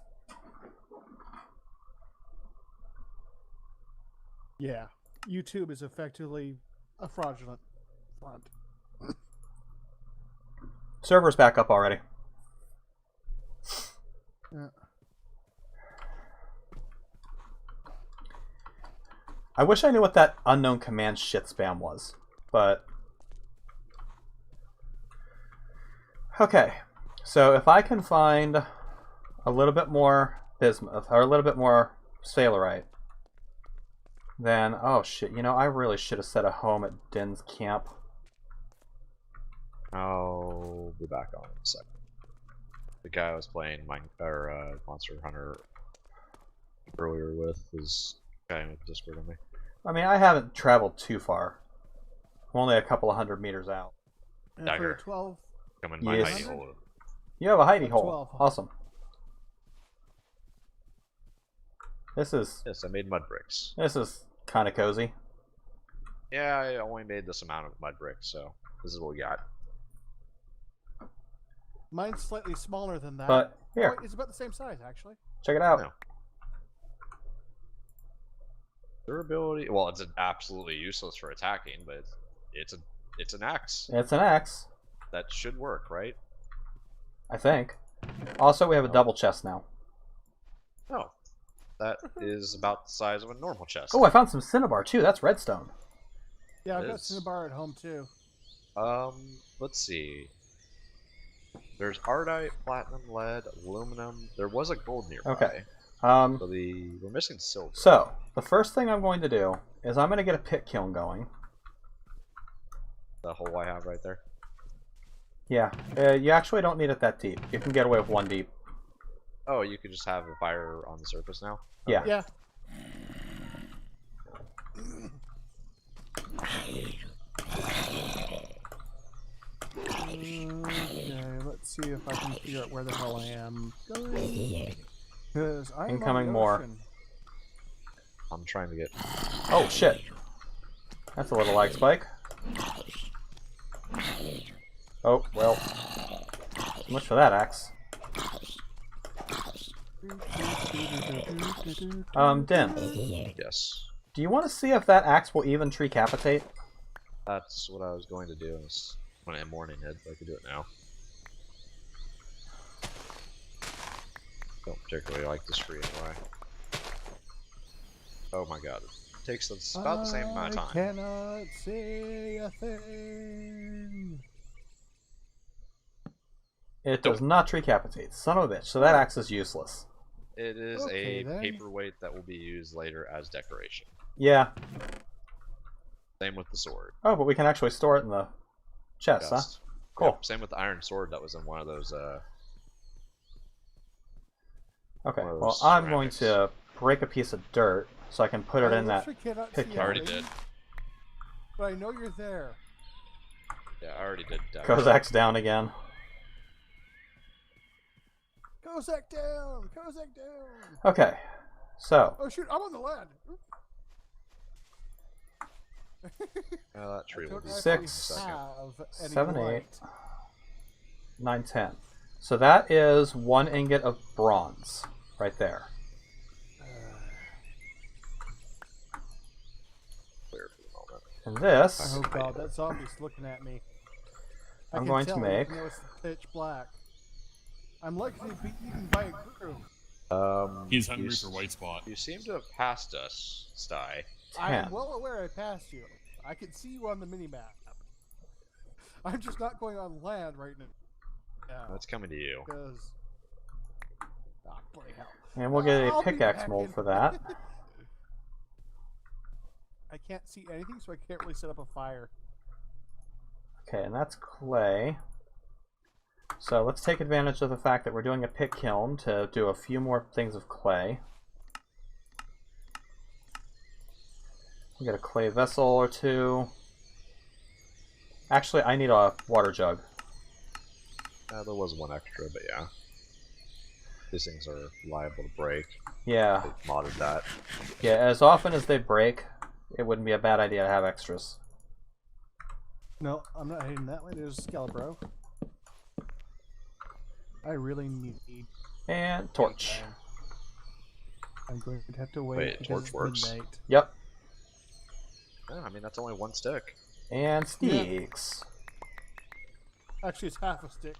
yeah. YouTube is effectively a fraudulent front. Server's back up already. Yeah. I wish I knew what that unknown command shit spam was, but... Okay, so if I can find a little bit more bismuth, or a little bit more sailorite, then, oh shit, you know, I really should have set a home at Din's camp. I'll be back on in a second. The guy I was playing Monster Hunter earlier with is guy with Discord on me. I mean, I haven't traveled too far. I'm only a couple of 100 meters out. And Dagger. for 12, Come in my Yes. hidey hole. You have a hidey hole. 12. Awesome. This is Yes, I made mud bricks. kind of cozy. Yeah, I only made this amount of mud bricks, so this is what we got. mine's slightly smaller than that. But here, Oh, it's about the same size, actually. check it out. No. Durability. Well, it's absolutely useless for attacking, but it's an axe. It's an axe, That should work, right? I think. Also, we have a double chest now. Oh, that is about the size of a normal chest. Oh, I found some cinnabar too. That's redstone. Yeah, I've It got is. cinnabar at home too. Let's see. There's ardite, platinum, lead, aluminum. There was a gold nearby. Okay. So we're missing silver. So the first thing I'm going to do is I'm going to get a pit kiln going. The hole I have right there. Yeah, you actually don't need it that deep. You can get away with one deep. Oh, you could just have a fire on the surface now? Yeah. Yeah. Okay, let's see if I can figure out where the hell I am going. Because I'm Incoming on the more. ocean. I'm trying to get. Oh shit. That's a little lag spike. Oh, well. So much for that axe. Din, Yes. do you want to see if that axe will even treecapitate? That's what I was going to do when I'm morning head, but I could do it now. Don't particularly like this tree anyway. Oh my god. It takes about the same amount of I time. cannot say a thing. It does not treecapitate. Son of a bitch. So that axe is useless. It is Okay, a then. paperweight that will be used later as decoration. Yeah. Same with the sword. Oh, but we can actually store it in the chest, huh? Chest. Cool. Yep, same with the iron sword that was in one of those, Okay, one of well, those I'm going ceramics. to break a piece of dirt so I can put it I in that. literally cannot pick see I already anything, did. But I know you're there. Yeah, I already did. Kozak's down again. Kozak down! Kozak down! Okay, so Oh shoot, I'm on the land! That tree will don't be actually 6, have any 7, light. 8, 9, 10. So that is 1 ingot of bronze right there. clear for the moment. And this, Oh god, that zombie's looking at me. I I'm can going to tell, make- even though it's pitch black. I'm likely to be eaten by a crew. He's hungry you for white spot. You seem to have passed us, Sty. I am 10. well aware I passed you. I can see you on the mini-map. I'm just not going on land right now. That's coming to you. Because... Ah, bloody hell. And we'll get a I'll be pickaxe back mold in. for that. I can't see anything, so I can't really set up a fire. Okay, and that's clay. So let's take advantage of the fact that we're doing a pit kiln to do a few more things of clay. We get a clay vessel or two. Actually, I need a water jug. There was one extra, but yeah. These things are liable to break. Yeah, They modded that. yeah. As often as they break, it wouldn't be a bad idea to have extras. No, I'm not heading that way. There's Skelebro. I really need... And torch. I'm going to have to wait. Wait, because torch it's works? midnight. Yep. Yeah, I mean, that's only one stick. And sticks. Actually, it's half a stick.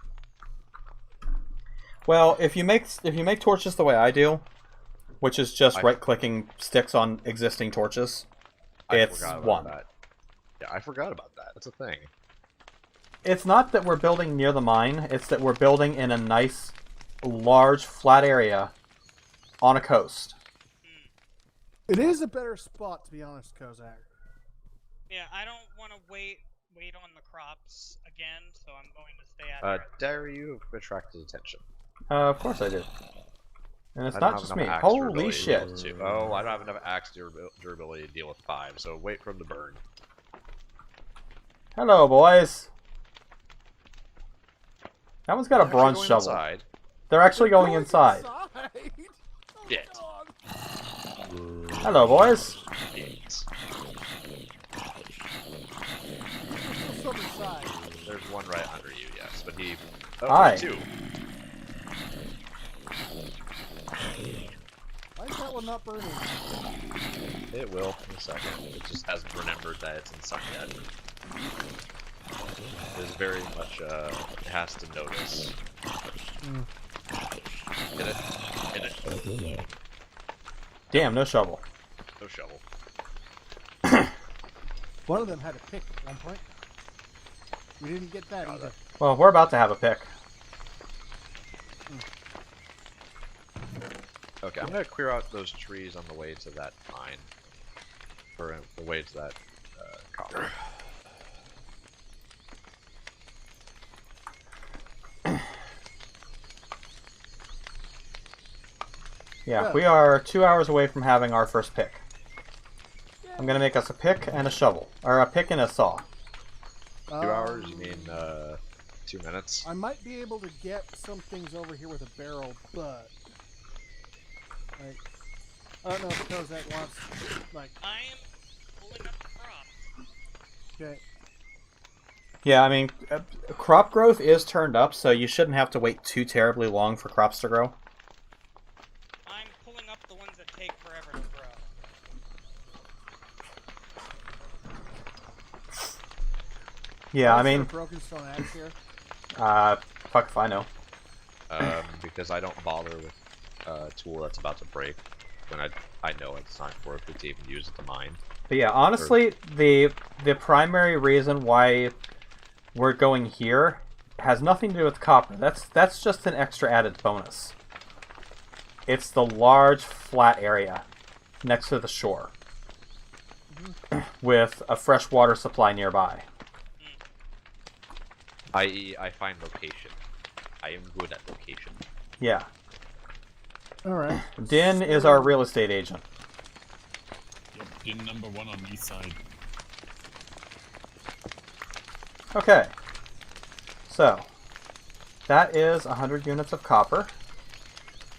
Well, if you make torches the way I do, which is just I- right-clicking sticks on existing torches, it's forgot about 1. that. Yeah, I forgot about that. That's a thing. It's not that we're building near the mine, it's that we're building in a nice, large, flat area on a coast. It is a better spot, to be honest, Kozak. Yeah, I don't want to wait on the crops again, so I'm going to stay out here. Dare you have attracted attention. Of course I do. And it's I don't not have just enough me. axe Holy durability shit. to- Oh, I don't have enough axe durability to deal with 5, so wait for them to burn. Hello, boys. That one's got a Actually bronze going shovel. Inside. They're actually going inside. Oh Shit. God. Hello, boys. Yes. There's some inside. There's one right under you, yes, but he. Oh, Hi. there's 2. Why is that one not burning? It will in a second. It just hasn't remembered that it's in sun yet. It is very much. It has to notice. Hit it. Hit it. Damn, no shovel. No shovel. One of them had a pick at one point. We didn't get that either. Well, we're about to have a pick. Okay, I'm gonna clear out those trees on the way to that mine. Or the way to that copper. Yeah, Yeah. we are 2 hours away from having our first pick. Yay! I'm gonna make us a pick and a shovel. Or a pick and a saw. 2 hours? You mean 2 minutes? I might be able to get some things over here with a barrel, but like, I don't know if Kozak wants, like, I am pulling up the crops. okay. Yeah, I mean, crop growth is turned up, so you shouldn't have to wait too terribly long for crops to grow. I'm pulling up the ones that take forever to grow. Yeah, I Is there a mean, broken stone axe here. fuck if I know. Because I don't bother with a tool that's about to break when I know it's not worth it to even use it to mine. But yeah, honestly, the primary reason why we're going here has nothing to do with copper. That's just an extra added bonus. It's the large flat area next to the shore with a fresh water supply nearby. I.e., I find location. I am good at location. Yeah. Alright. Din is our real estate agent. Yep, din number 1 on east side. Okay. So, that is 100 units of copper.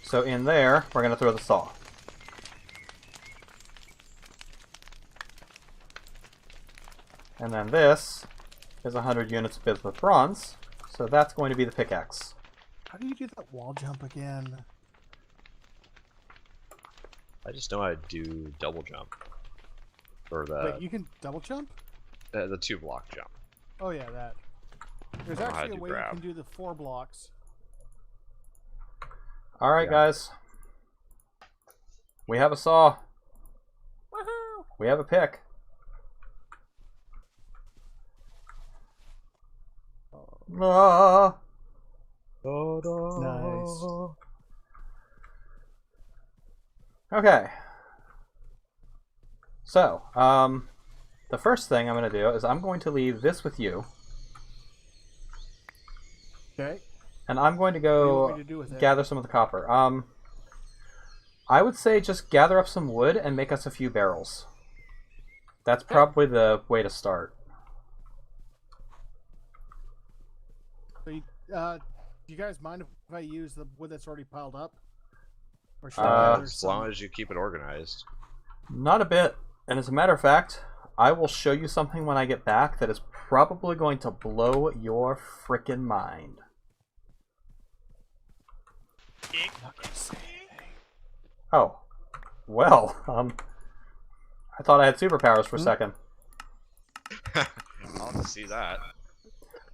So in there, we're going to throw the saw. And then this is 100 units of bismuth bronze. So that's going to be the pickaxe. How do you do that wall jump again? I just know how to do double jump. Or Wait, you can double jump? the 2-block jump. Oh yeah, that. There's I don't know how actually to a way grab. you can do the 4 blocks. Alright, Yeah. guys. We have a saw. Woohoo! We have a pick. Ah. Nice. Okay. So, the first thing I'm going to do is I'm going to leave this with you, Okay. and I'm going to What do you go want me to do with it? gather some of the copper. I would say just gather up some wood and make us a few barrels. That's probably the way to start. So do you guys mind if I use the wood that's already piled up? Or should I gather As some? long as you keep it organized. Not a bit. And as a matter of fact, I will show you something when I get back that is probably going to blow your frickin' mind. Dig. Oh. Well, I thought I had superpowers for a second. I'll have to see that.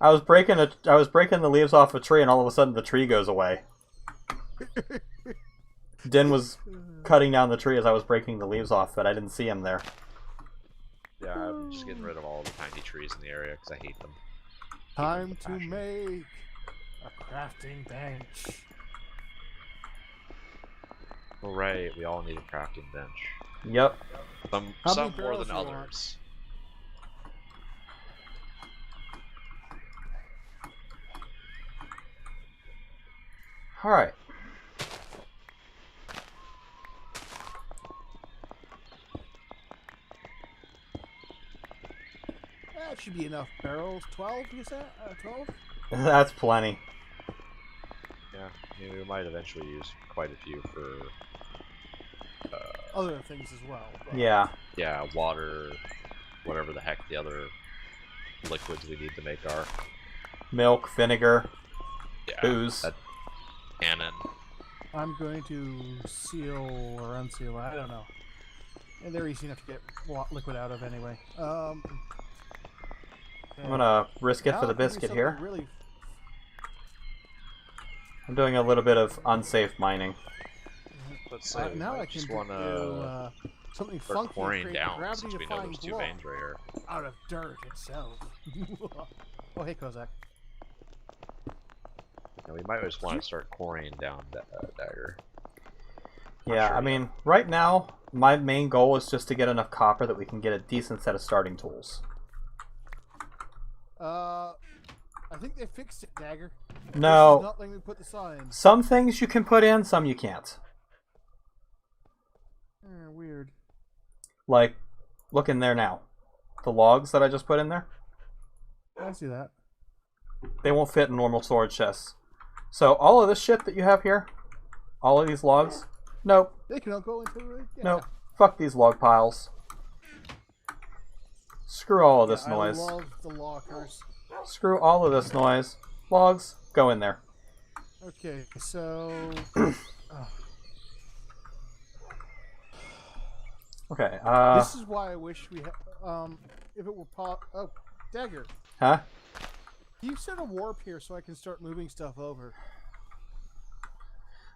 I was breaking the leaves off a tree, and all of a sudden the tree goes away. Din was cutting down the tree as I was breaking the leaves off, but I didn't see him there. Yeah, I'm just getting rid of all the tiny trees in the area because I hate them. Time to make a crafting bench. Oh, right, we all need a crafting bench. Yep. Some How some many more barrels than do you want? others. Alright. That should be enough barrels. 12, you said? 12? That's plenty. Yeah, I mean, we might eventually use quite a few for Other things as well. but- Yeah. yeah, water, whatever the heck the other liquids we need to make are. Milk, vinegar, Yeah, booze. that cannon. I'm going to seal or unseal. I don't know. And they're easy enough to get liquid out of anyway. I'm gonna risk it for the biscuit here. Really, I'm doing a little bit of unsafe mining. Let's say we now might I can just do want to something start funky and pouring create down gravity since we know defying there's 2 block veins right here. out of dirt itself. Oh, hey, Kozak. And we might just want to start quarrying down that dagger. Not Yeah, sure I yet. mean, right now, my main goal is just to get enough copper that we can get a decent set of starting tools. I think they fixed it, Dagger. No. This is not letting me put the saw in. Some things you can put in, some you can't. Weird. Like, Look in there now. The logs that I just put in there, I see that. they won't fit in normal storage chests. So all of this shit that you have here, all of these logs, nope, They can all go into the... Yeah. nope. Fuck these log piles. Screw all of this noise. I love the lockers. Screw all of this noise. Logs, go in there. Okay, so... Okay, this is why I wish we had... if it were Oh, Dagger. huh? You set a warp here so I can start moving stuff over.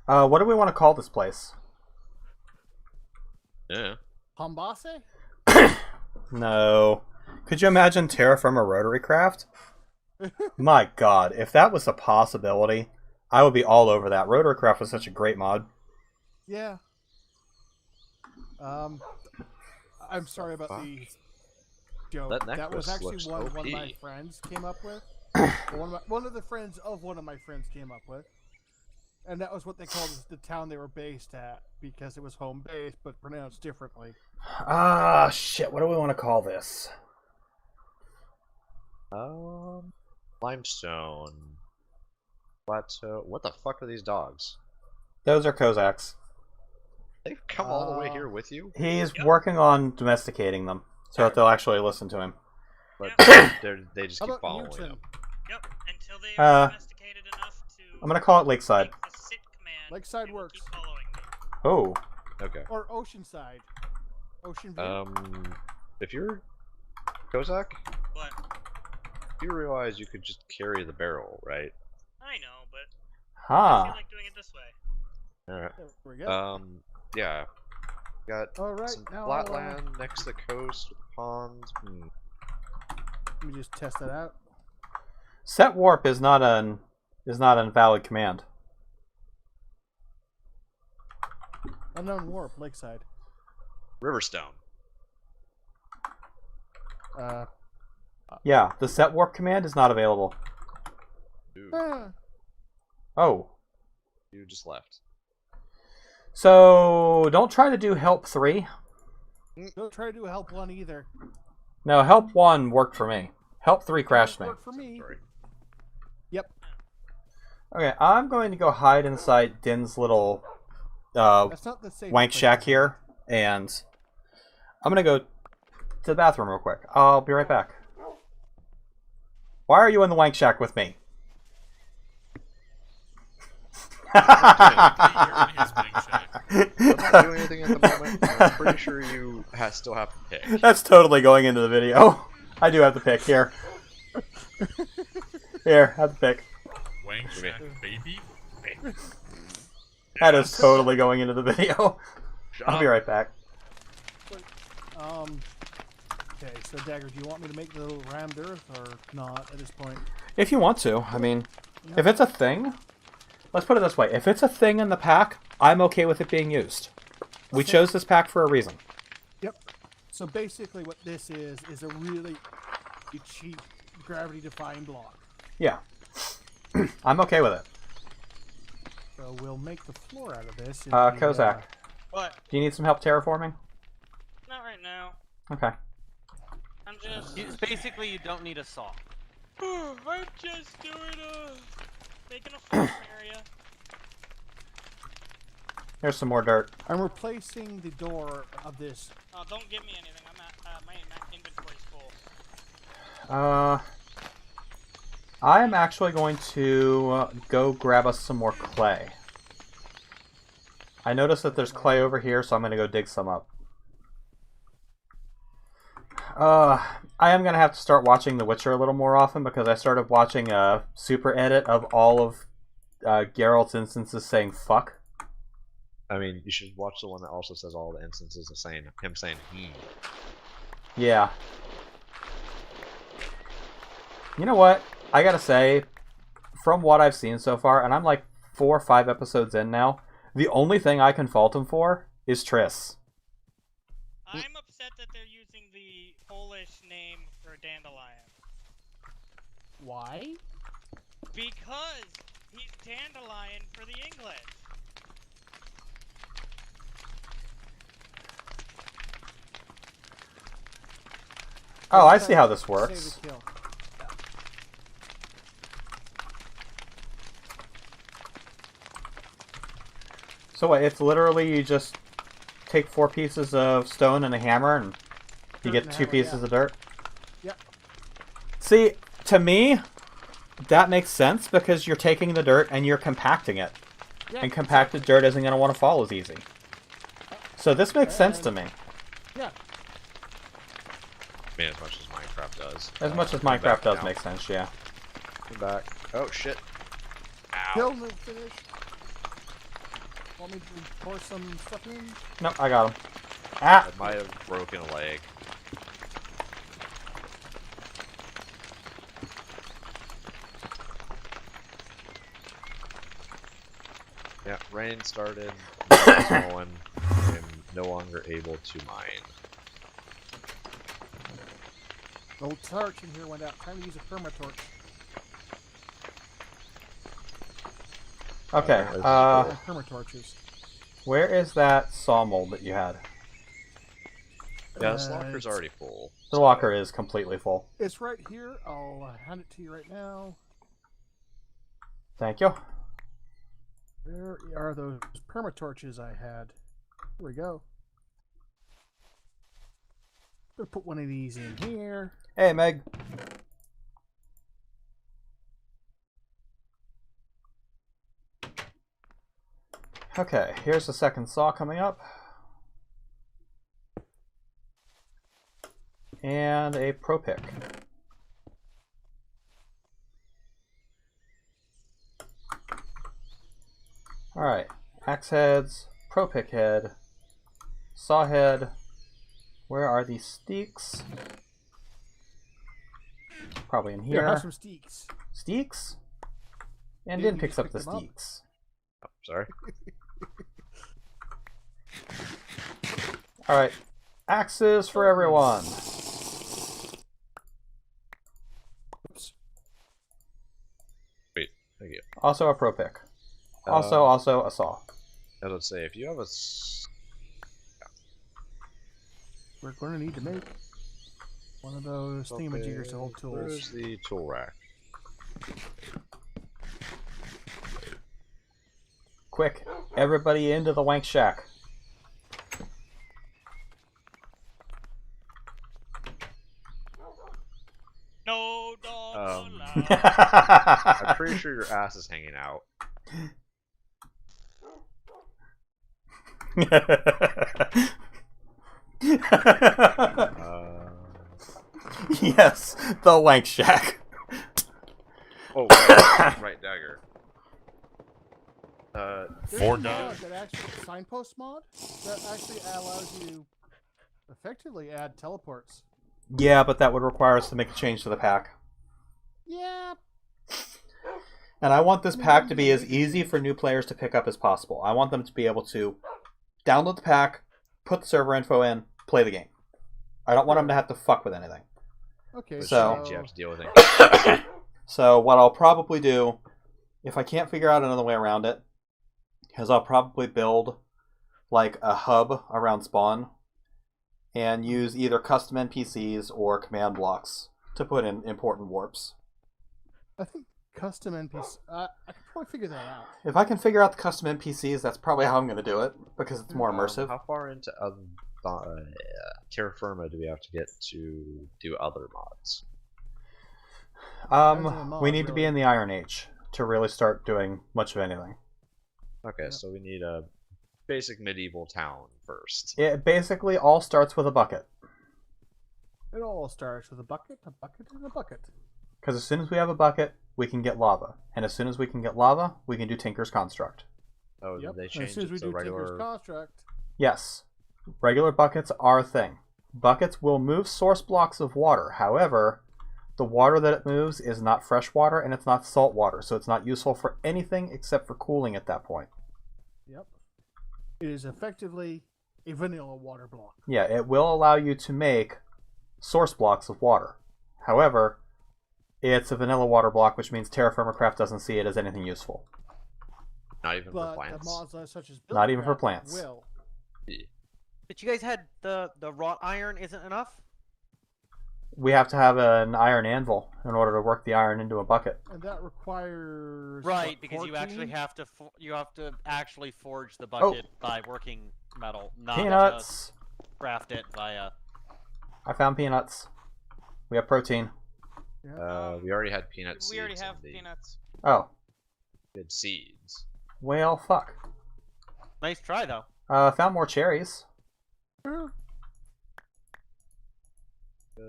What do we want to call this place? Yeah. Hambase? No. Could you imagine Terrafirma Rotary Craft? My god, if that was a possibility, I would be all over that. Rotary Craft was such a great mod. Yeah. I'm sorry about the joke. That was actually one of my friends came up with. one of the friends of one of my friends came up with. And that was what they called the town they were based at, because it was home base, but pronounced differently. Ah, shit, what do we want to call this? Limestone. Plateau. What the fuck are these dogs? Those are Cossacks. They've come all the way here with you? He's working on domesticating them, so that they'll actually listen to him. But they just How keep about following Newton? him. Yep, until they are domesticated enough to. I'm gonna call it Lakeside. Take the sit command. Lakeside they will works. Keep following me. Oh. Okay. Or Oceanside. Ocean View. If you're Kozak, What? you realize you could just carry the barrel, right? I know, but I Huh. feel like doing it this way. Alright. There we go. Yeah. Got Alright, some now flat land next to the coast with ponds. let me just test that out. Set warp is not an valid command. Unknown warp, Lakeside. Riverstone. Yeah, the set warp command is not available. Dude, Oh. you just left. So, don't try to do help 3. Don't try to do help 1 either. No, help 1 worked for me. Help 3 crashed me. Work for me. Sorry. Yep. Okay, I'm going to go hide inside Din's little That's not the same. wank shack here, and I'm going to go to the bathroom real quick. I'll be right back. Why are you in the wank shack with me? You're in his bank shack. I'm not doing anything at the moment. I'm pretty sure you still have to pick. That's totally going into the video. I do have the pick here. Here, have the pick. Wang shack, baby. That is totally going into the video. I'll be right back. Okay, so Dagger, do you want me to make the little rammed earth or not at this point? If you want to, I mean, if it's a thing, let's put it this way. If it's a thing in the pack, I'm okay with it being used. We chose this pack for a reason. Yep. So basically what this is a really cheap gravity-defying block. Yeah. I'm okay with it. So we'll make the floor out of this. Kozak, What? do you need some help terraforming? Not right now. Okay. I'm just. It's basically, you don't need a saw. I'm just doing making a farm area. Here's some more dirt. I'm replacing the door of this. Oh, don't give me anything. I'm at my inventory's full. I am actually going to go grab us some more clay. I noticed that there's clay over here, so I'm going to go dig some up. I am going to have to start watching The Witcher a little more often because I started watching a super edit of all of Geralt's instances saying fuck. I mean, you should watch the one that also says all the instances of him saying Yeah. You know what? I gotta say, from what I've seen so far, and I'm like 4 or 5 episodes in now, the only thing I can fault him for is Triss. I'm upset that they're using the Polish name for dandelion. Why? Because he's dandelion for the English. Oh, I see how this works. Save the kill. So what, it's literally you just take 4 pieces of stone and a hammer and you get 2 pieces of dirt? Yep. See, to me, that makes sense because you're taking the dirt and you're compacting it. Yeah, And compacted dirt isn't going to want to fall as easy. So this makes sense to me. Yeah. I mean, as much as Minecraft does. As much as Minecraft does make sense, yeah. Come back. Oh, shit. Ow. Kill no finish. Want me to pour some stuff in? Nope, I got him. Ah! I might have broken a leg. Yeah, rain started. It's going. I'm no longer able to mine. Old torch in here went out. Time to use a permatorch. Okay, permatorches. where is that sawmill that you had? Yeah, this locker's already full. The locker is completely full. It's right here. I'll hand it to you right now. Thank you. Where are those permatorches I had? Here we go. Gonna put one of these in here. Hey, Meg. Okay, here's the second saw coming up. And a pro pick. Alright, axe heads, pro pick head, saw head. Where are these steaks? Probably in here. Here, have some steaks. Steaks? And Maybe then picks up the them up. steaks. Oh, sorry. Alright, axes for everyone. Oops. Wait, thank you. Also a pro pick. Also a saw. I would say, if you have a... We're going to need to make one of those thingamajiggers to hold tools. Where's the tool rack? Quick, everybody into the wank shack. No dog allowed. I'm pretty sure your ass is hanging out. Yes, the wank shack. Oh, right dagger. There's For a mod done. that actually, signpost mod that actually allows you to effectively add teleports. Yeah, but that would require us to make a change to the pack. Yeah. And I want this pack to be as easy for new players to pick up as possible. I want them to be able to download the pack, put the server info in, play the game. I don't want them to have to fuck with anything. Okay, So- You have to deal with it. So what I'll probably do, if I can't figure out another way around it, is I'll probably build like a hub around spawn and use either custom NPCs or command blocks to put in important warps. I think custom NPC. I can probably figure that out. If I can figure out the custom NPCs, that's probably how I'm going to do it, because it's more immersive. How far into Terra Firma do we have to get to do other mods? We need to be in the Iron Age to really start doing much of anything. Okay, so we need a basic medieval town first. It basically all starts with a bucket. It all starts with a bucket, and a bucket. Because as soon as we have a bucket, we can get lava. And as soon as we can get lava, we can do Tinker's Construct. Oh, Yep. did they And change as soon as we it to do Tinker's regular? Construct, Yes, regular buckets are a thing. Buckets will move source blocks of water. However, the water that it moves is not fresh water and it's not salt water, so it's not useful for anything except for cooling at that point. yep, it is effectively a vanilla water block. Yeah, it will allow you to make source blocks of water. However, it's a vanilla water block, which means Terrafirmacraft doesn't see it as anything useful. Not even for But the plants. mods such as Not even for Buildcraft plants. will. But you guys had the wrought iron isn't enough? we have to have an iron anvil in order to work the iron into a bucket. And that requires Right, because 14? you actually have to actually forge the bucket by working metal, not Peanuts! just craft it via. I found peanuts. We have protein. We already had peanut seeds. We already have peanuts. Oh. Good seeds. Well, fuck. Nice try, though. Found more cherries.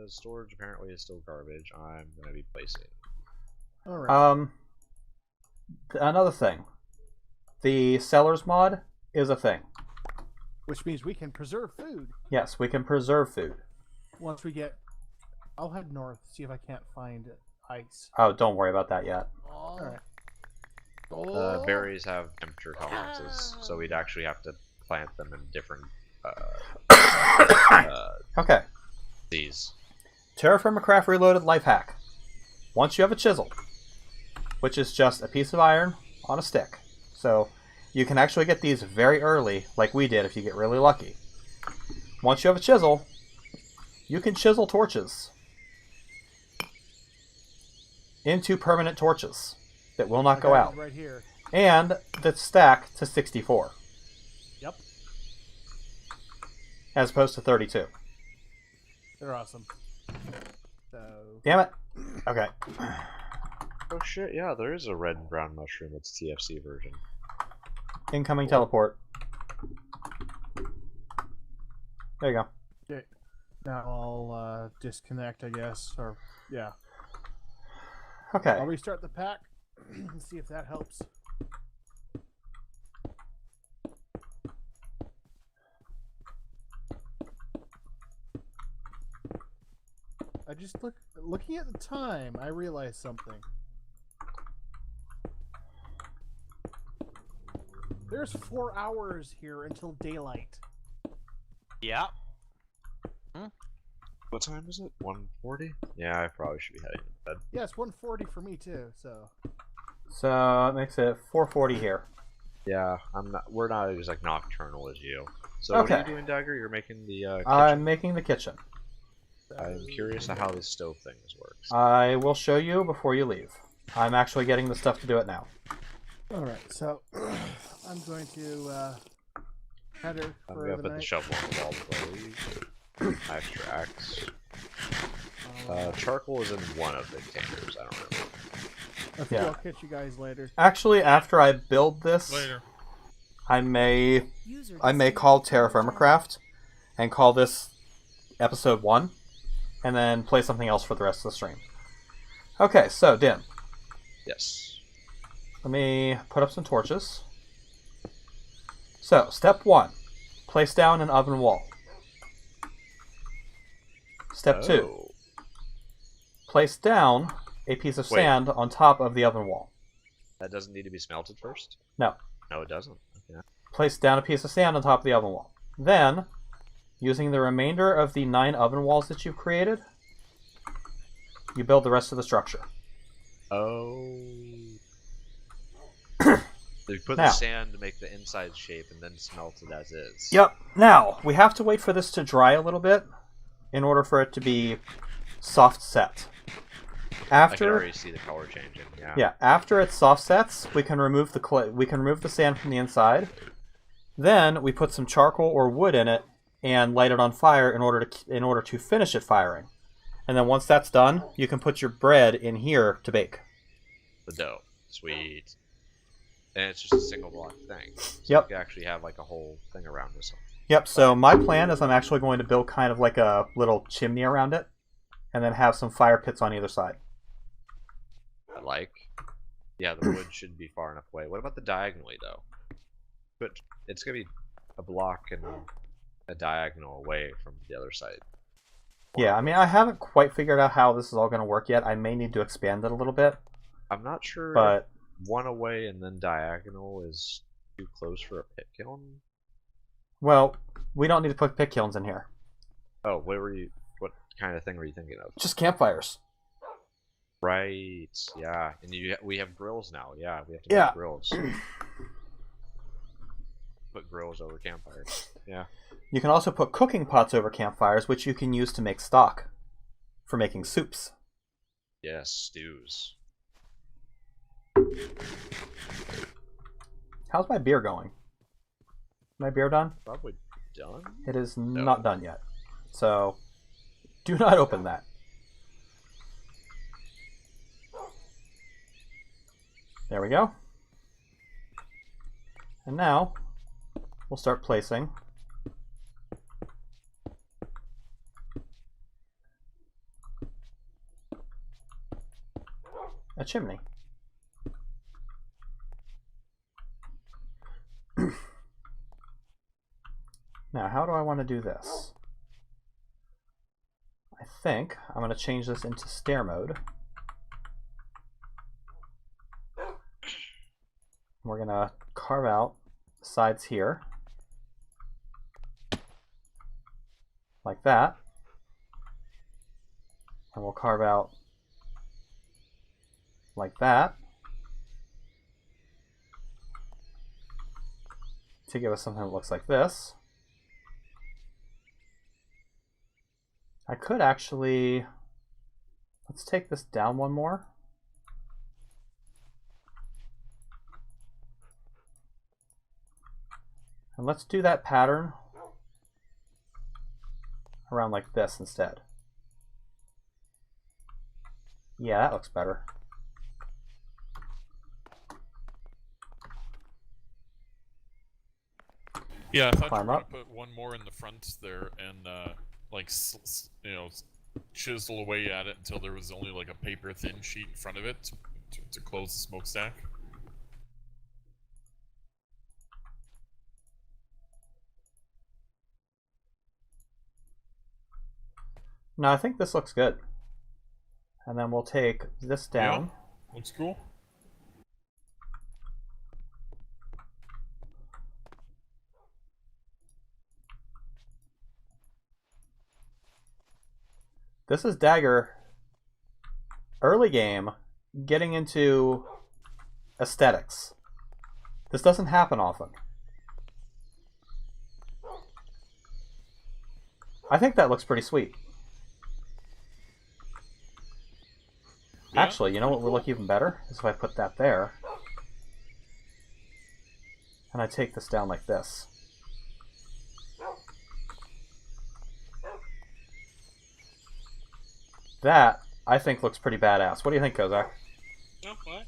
Storage apparently is still garbage. I'm gonna be placing. Alright. Another thing. The seller's mod is a thing. Which means we can preserve food. Yes, we can preserve food. Once we get... I'll head north, see if I can't find ice. Oh, don't worry about that yet. Alright. Berries have temperature tolerances, so we'd actually have to plant them in different Okay. seeds. Terrafirmacraft Reloaded life hack. Once you have a chisel, which is just a piece of iron on a stick, so you can actually get these very early, like we did if you get really lucky. Once you have a chisel, you can chisel torches into permanent torches that will not go out. Right here. And that stack to 64. Yep. As opposed to 32. They're awesome. So... Damn it. Okay. Oh shit, yeah, there is a red and brown mushroom that's TFC version. Incoming teleport. There you go. Okay. Now I'll disconnect, I guess. Or, yeah. Okay. I'll restart the pack and see if that helps. I just looking at the time, I realized something. There's 4 hours here until daylight. Yeah. What time is it? 1:40? Yeah, I probably should be heading to bed. Yeah, it's 1:40 for me too, so. So it makes it 4:40 here. Yeah, we're not as like nocturnal as you. So Okay. what are you doing, Dagger? You're making the kitchen. I'm making the kitchen. I'm curious how this stove thing works. I will show you before you leave. I'm actually getting the stuff to do it now. Alright, so I'm going to head her I'm for gonna the put night. the shovel on the wall before I leave. Extra axe. Charcoal is in one of the containers. I don't remember. Okay, Yeah. I'll catch you guys later. Actually, after I build this, I may call Terrafirmacraft and call this episode 1, and then play something else for the rest of the stream. Okay, so Dim, Yes. let me put up some torches. So, step 1, place down an oven wall. Step 2, place down a piece of sand on top of the oven wall. That doesn't need to be smelted first? No. No, it doesn't. Okay. Place down a piece of sand on top of the oven wall. Then, using the remainder of the 9 oven walls that you've created, you build the rest of the structure. Oh. So you put Now. the sand to make the inside shape and then smelt it as is. Yep. Now, we have to wait for this to dry a little bit in order for it to be soft set. I can already see the color changing. Yeah. Yeah, after it soft sets, we can remove the sand from the inside. Then we put some charcoal or wood in it and light it on fire in order to finish it firing. And then once that's done, you can put your bread in here to bake. The dough. Sweet. And it's just a single block thing. So Yep. You can actually have like a whole thing around this one. Yep, so my plan is I'm actually going to build kind of like a little chimney around it and then have some fire pits on either side. Yeah, the wood should be far enough away. What about the diagonally though? But it's gonna be a block and a diagonal away from the other side. Yeah, I mean, I haven't quite figured out how this is all going to work yet. I may need to expand it a little bit. I'm not sure But if one away and then diagonal is too close for a pit kiln. well, we don't need to put pit kilns in here. Oh, what kind of thing were you thinking of? Just campfires. Right, yeah. And we have grills now, yeah. We have to Yeah. make grills. Put grills over campfires. Yeah. You can also put cooking pots over campfires, which you can use to make stock. for making soups. Yes, stews. How's my beer going? My beer done? Probably done? It is not done yet. So, do not open that. There we go. And now, we'll start placing a chimney. Now, how do I want to do this? I think I'm going to change this into stair mode. We're going to carve out sides here, like that. And we'll carve out like that to give us something that looks like this. I could actually, let's take this down one more. And let's do that pattern around like this instead. Yeah, that looks better. Yeah, I thought Climb you were up. gonna put one more in the front there and like you know, chisel away at it until there was only like a paper thin sheet in front of it to close the smokestack. No, I think this looks good. And then we'll take this down. Yeah, looks cool. This is Dagger, early game, getting into aesthetics. This doesn't happen often. I think that looks pretty sweet. Yeah, Actually, you know what would look even better? Is if I put that there. And I take this down like this. That, I think, looks pretty badass. What do you think, Kozak? No, what?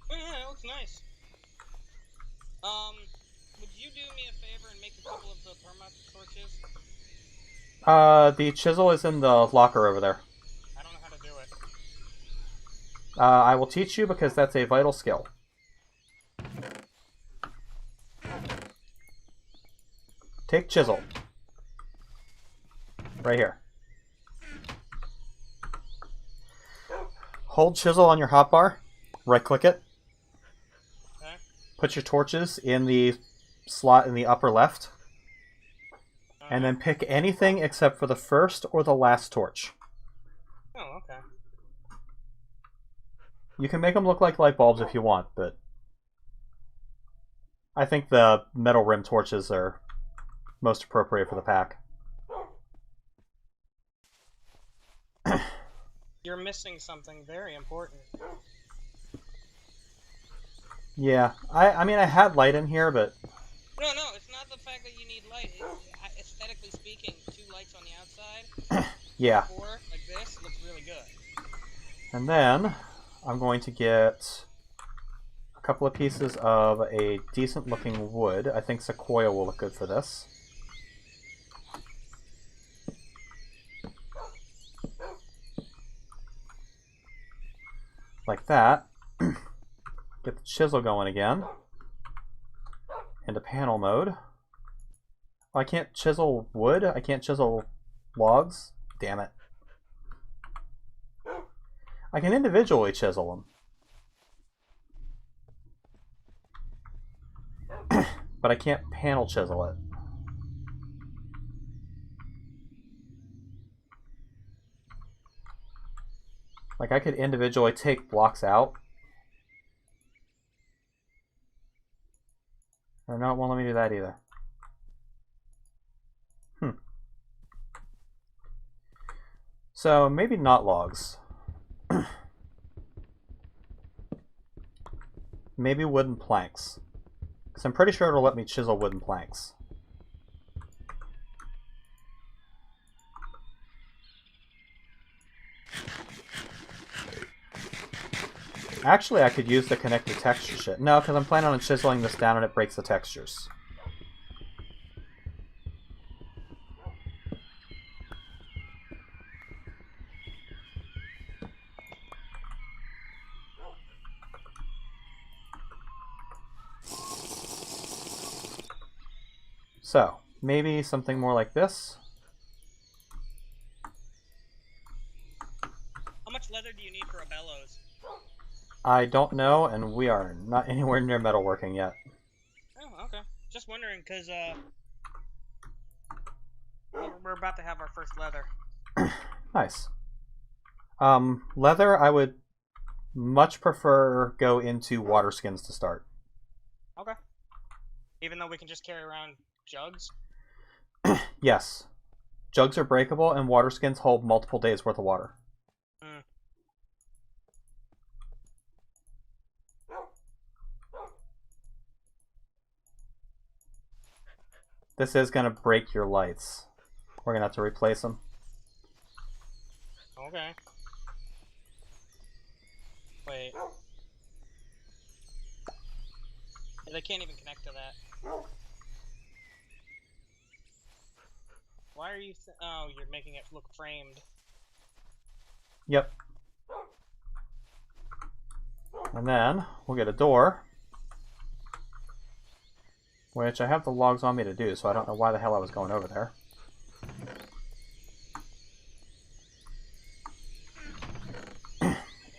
Oh, yeah, it looks nice. Would you do me a favor and make a couple of the perma torches? The chisel is in the locker over there. I don't know how to do it. I will teach you because that's a vital skill. Take chisel. Right here. Hold chisel on your hotbar. Right click it. Okay. Put your torches in the slot in the upper left. And then pick anything except for the first or the last torch. Oh, okay. You can make them look like light bulbs if you want, but I think the metal rim torches are most appropriate for the pack. You're missing something very important. Yeah, I mean I had light in here, but No, it's not the fact that you need light. Aesthetically speaking, 2 lights on the outside, yeah. 4 like this, looks really good. And then I'm going to get a couple of pieces of a decent looking wood. I think sequoia will look good for this. Like that. Get the chisel going again. Into panel mode. Oh, I can't chisel wood? I can't chisel logs? Damn it. I can individually chisel them. But I can't panel chisel it. Like I could individually take blocks out. Or no, it won't let me do that either. So maybe not logs. Maybe wooden planks. Because I'm pretty sure it'll let me chisel wooden planks. Actually, I could use the connected texture shit. No, because I'm planning on chiseling this down and it breaks the textures. So, maybe something more like this. How much leather do you need for a bellows? I don't know, and we are not anywhere near metalworking yet. Oh, okay. Just wondering, because, we're about to have our first leather. Nice. Leather, I would much prefer go into water skins to start. Okay. Even though we can just carry around jugs? Yes. Jugs are breakable, and water skins hold multiple days worth of water. Mm. This is going to break your lights. We're going to have to replace them. Okay. Wait. They can't even connect to that. Why are you... oh, you're making it look framed. Yep. And then we'll get a door, which I have the logs on me to do, so I don't know why the hell I was going over there.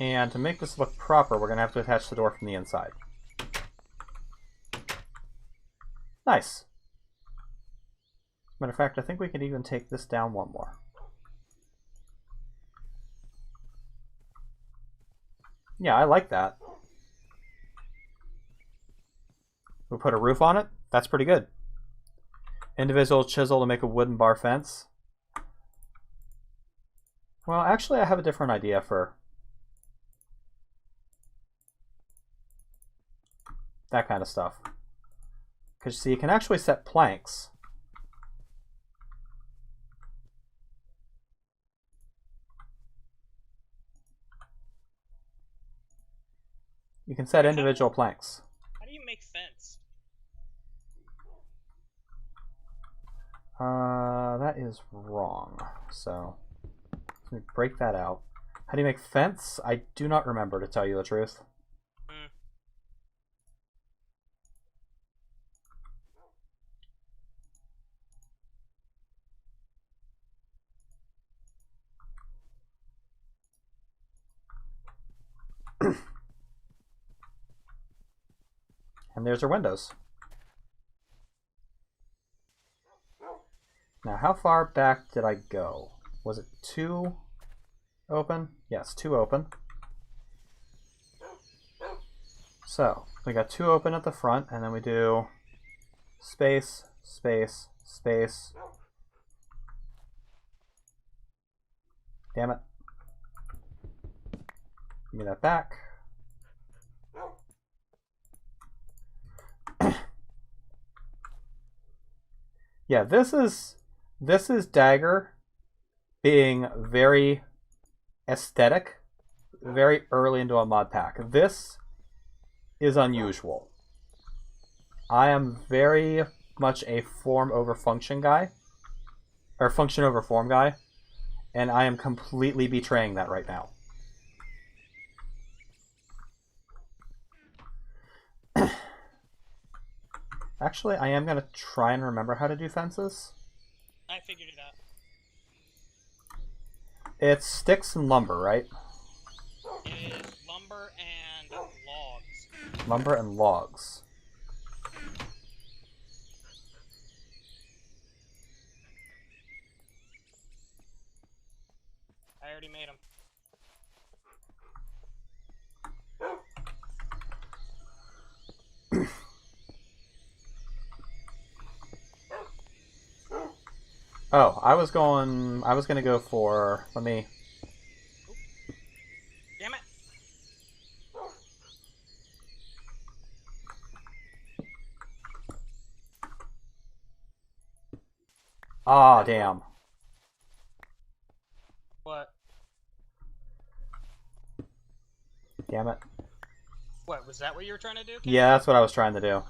And to make this look proper, we're going to have to attach the door from the inside. Nice. Matter of fact, I think we could even take this down one more. Yeah, I like that. We'll put a roof on it. That's pretty good. Individual chisel to make a wooden bar fence. Well, actually, I have a different idea for that kind of stuff. Because, see, you can actually set planks. You can set individual planks. How do you make fence? That is wrong. So, let me break that out. How do you make fence? I do not remember, to tell you the truth. And there's our windows. Now, how far back did I go? Was it 2 open? Yes, 2 open. So, we got 2 open at the front, and then we do space, space, space. Damn it. Give me that back. Yeah, this is Dagger being very aesthetic, very early into a mod pack. This is unusual. I am very much a form over function guy, or function over form guy, and I am completely betraying that right now. Actually, I am going to try and remember how to do fences. I figured it out. It's sticks and lumber, right? It is lumber and logs. Lumber and logs. I already made them. Oh, I was gonna go for... Let me... Damn it! Ah, damn. What? Damn it. What, was that what you were trying to do? Ken? Yeah, that's what I was trying to do.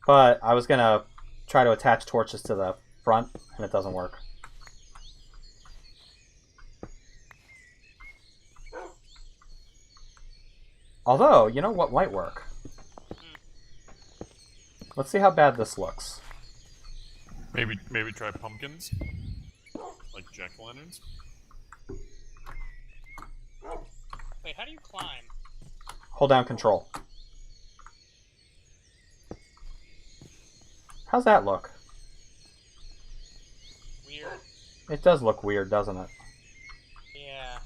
But I was gonna try to attach torches to the front, and it doesn't work. Although, you know what might work? Let's see how bad this looks. Maybe try pumpkins, like jack-o'-lanterns. Wait, how do you climb? Hold down control. How's that look? Weird. It does look weird, doesn't it? Yeah.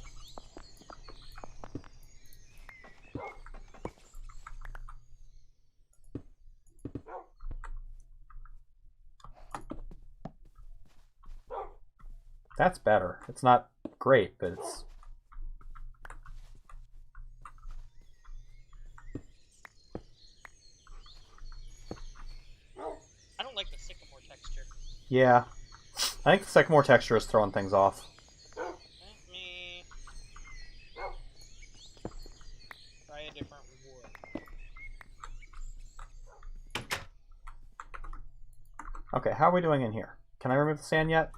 That's better. It's not great, but it's... I don't like the sycamore texture. Yeah. I think the sycamore texture is throwing things off. Let me try a different wood. Okay, how are we doing in here? Can I remove the sand yet?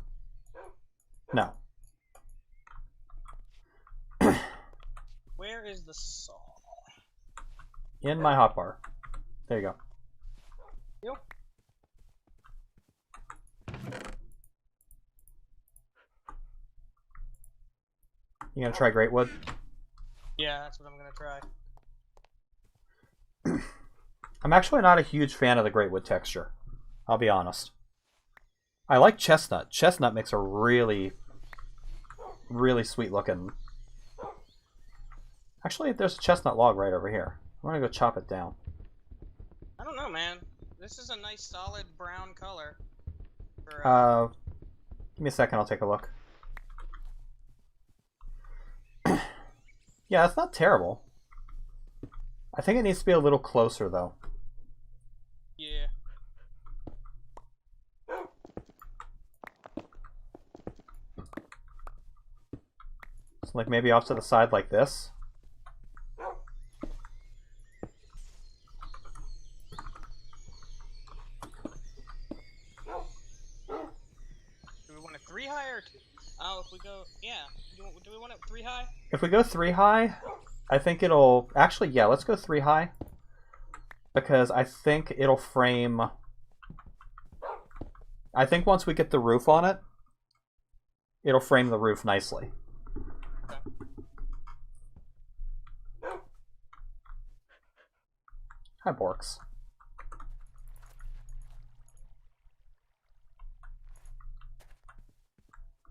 No. Where is the saw? In my hotbar. There you go. Yep. You gonna try great wood? Yeah, that's what I'm gonna try. I'm actually not a huge fan of the great wood texture. I'll be honest. I like chestnut. Chestnut makes a really, really sweet looking... Actually, there's a chestnut log right over here. I'm gonna go chop it down. I don't know, man. This is a nice solid brown color. For, Give me a second, I'll take a look. Yeah, it's not terrible. I think it needs to be a little closer, though. yeah. So, like, maybe off to the side like this. Do we want it 3 high or 2? Oh, if we go, yeah. Do we want it 3 high? If we go 3 high, I think it'll... Actually, yeah, let's go 3 high. Because I think it'll frame... I think once we get the roof on it, it'll frame the roof nicely. Okay. Hi, Borks.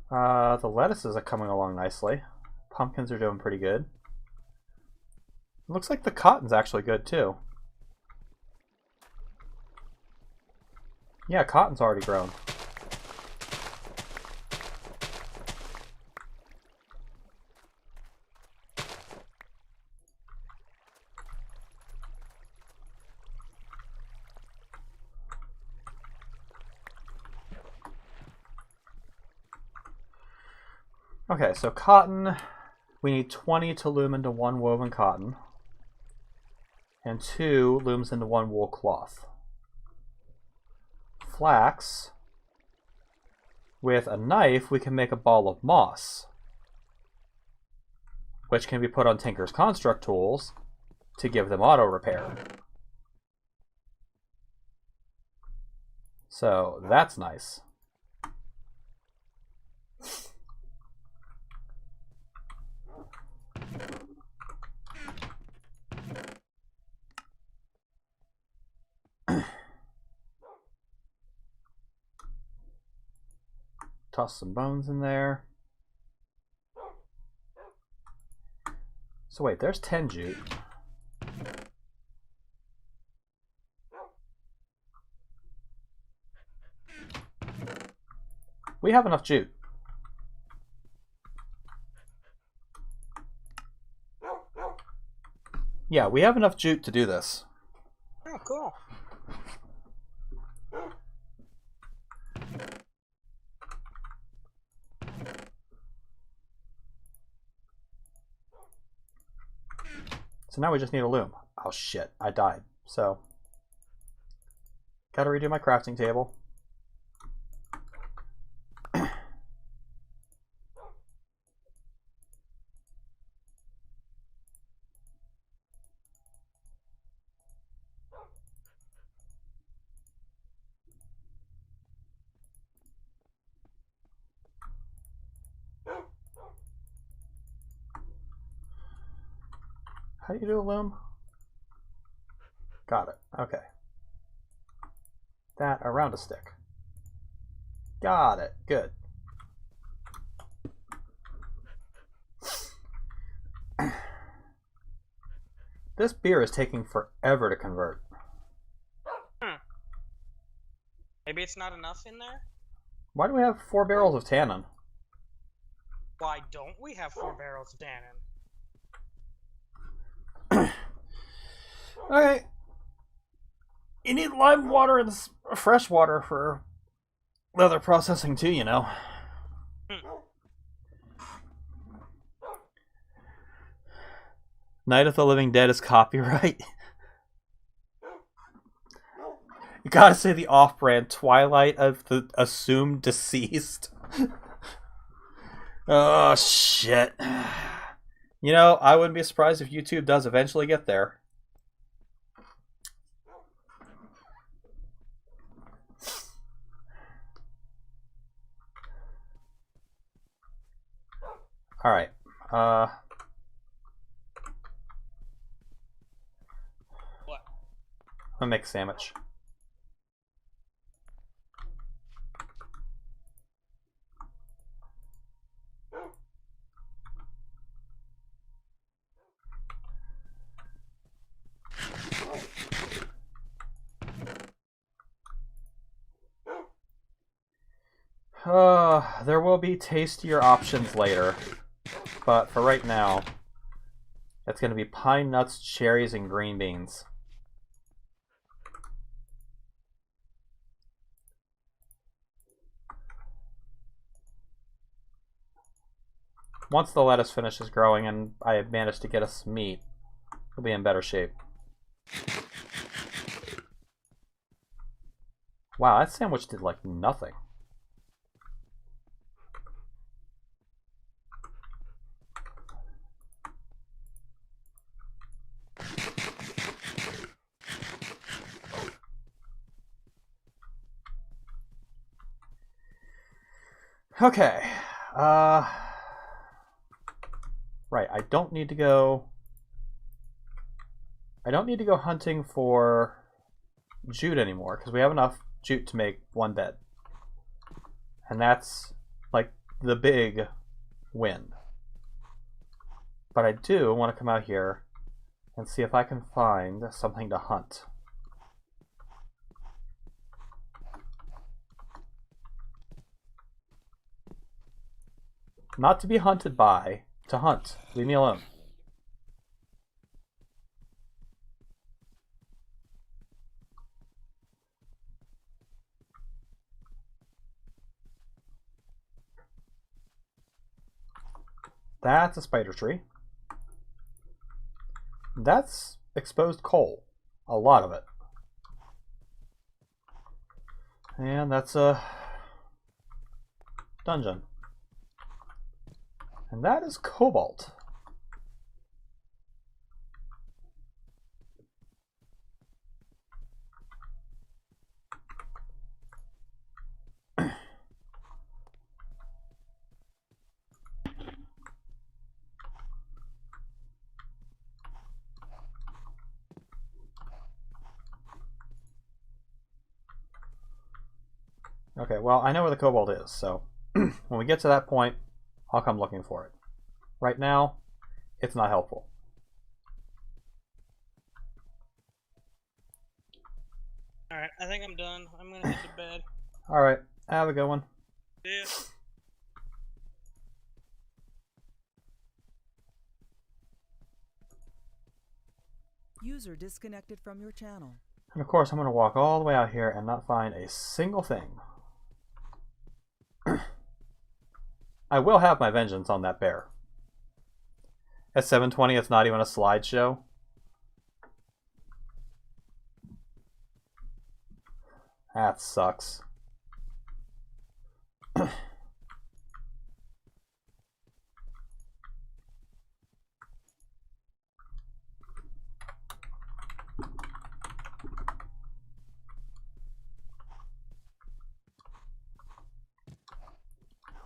The lettuces are coming along nicely. Pumpkins are doing pretty good. Looks like the cotton's actually good, too. Yeah, cotton's already grown. Okay, so cotton, we need 20 to loom into 1 woven cotton, and 2 looms into 1 wool cloth. Flax, with a knife we can make a ball of moss, which can be put on Tinker's Construct tools to give them auto repair. So that's nice. Toss some bones in there. So wait, there's 10 jute. We have enough jute. Yeah, we have enough jute to do this. Oh, cool. So now we just need a loom. Oh shit, I died. So, gotta redo my crafting table. How do you do a loom? Got it. Okay. That around a stick. Got it. Good. This beer is taking forever to convert. Maybe it's not enough in there? Why do we have 4 barrels of tannin? Why don't we have 4 barrels of tannin? Okay. You need lime water and fresh water for leather processing too, you know. Night of the Living Dead is copyright. You gotta say the off-brand Twilight of the assumed deceased. Oh, shit. You know, I wouldn't be surprised if YouTube does eventually get there. Alright. What? I'm gonna make a sandwich. There will be tastier options later, but for right now, it's going to be pine nuts, cherries, and green beans. Once the lettuce finishes growing and I have managed to get us some meat, we'll be in better shape. Wow, that sandwich did like nothing. Okay. Right, I don't need to go hunting for jute anymore because we have enough jute to make one bed. And that's like the big win. But I do want to come out here and see if I can find something to hunt. Not to be hunted by, to hunt. Leave me alone. That's a spider tree. That's exposed coal. A lot of it. And that's a dungeon. And that is cobalt. Okay, well, I know where the cobalt is, so when we get to that point, I'll come looking for it. Right now, it's not helpful. Alright, I think I'm done. I'm gonna head to bed. Alright, have a good one. See ya. User disconnected from your channel. And of course, I'm going to walk all the way out here and not find a single thing. I will have my vengeance on that bear. At 7:20, it's not even a slideshow. That sucks.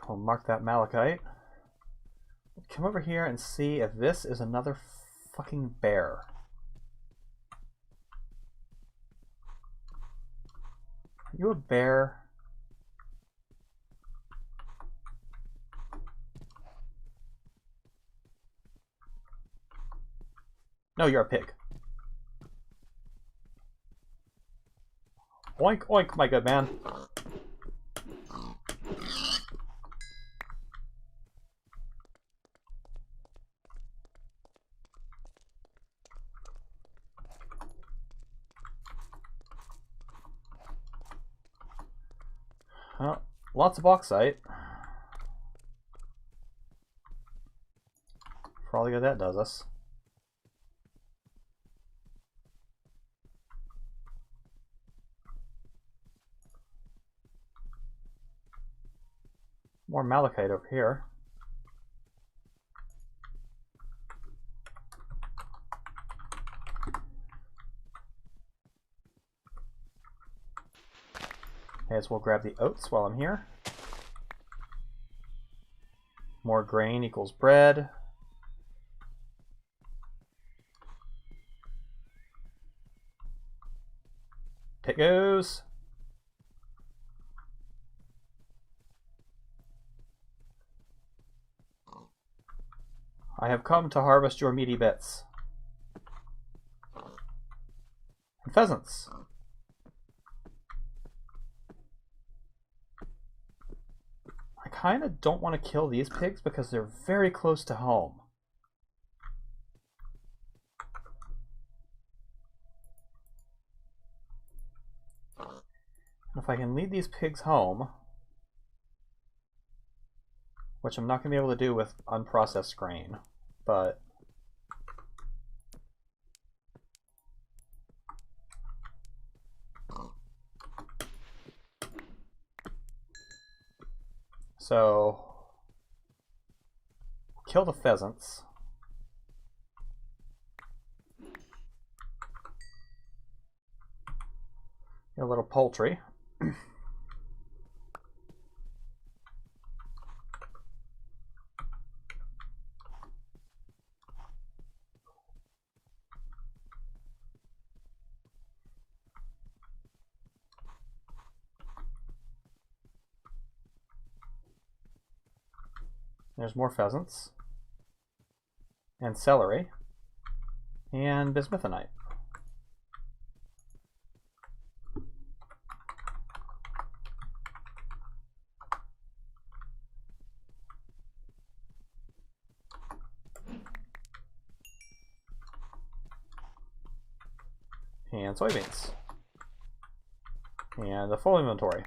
I'll mark that malachite. Come over here and see if this is another fucking bear. Are you a bear? No, you're a pig. Oink, oink, my good man. Oh, lots of bauxite. For all the good that does us. More malachite over here. May as well grab the oats while I'm here. More grain equals bread. It goes. I have come to harvest your meaty bits. And pheasants. I kind of don't want to kill these pigs because they're very close to home. And if I can lead these pigs home, which I'm not going to be able to do with unprocessed grain, but so kill the pheasants. Get a little poultry. There's more pheasants, and celery, and bismuthinite. And soybeans. And a full inventory.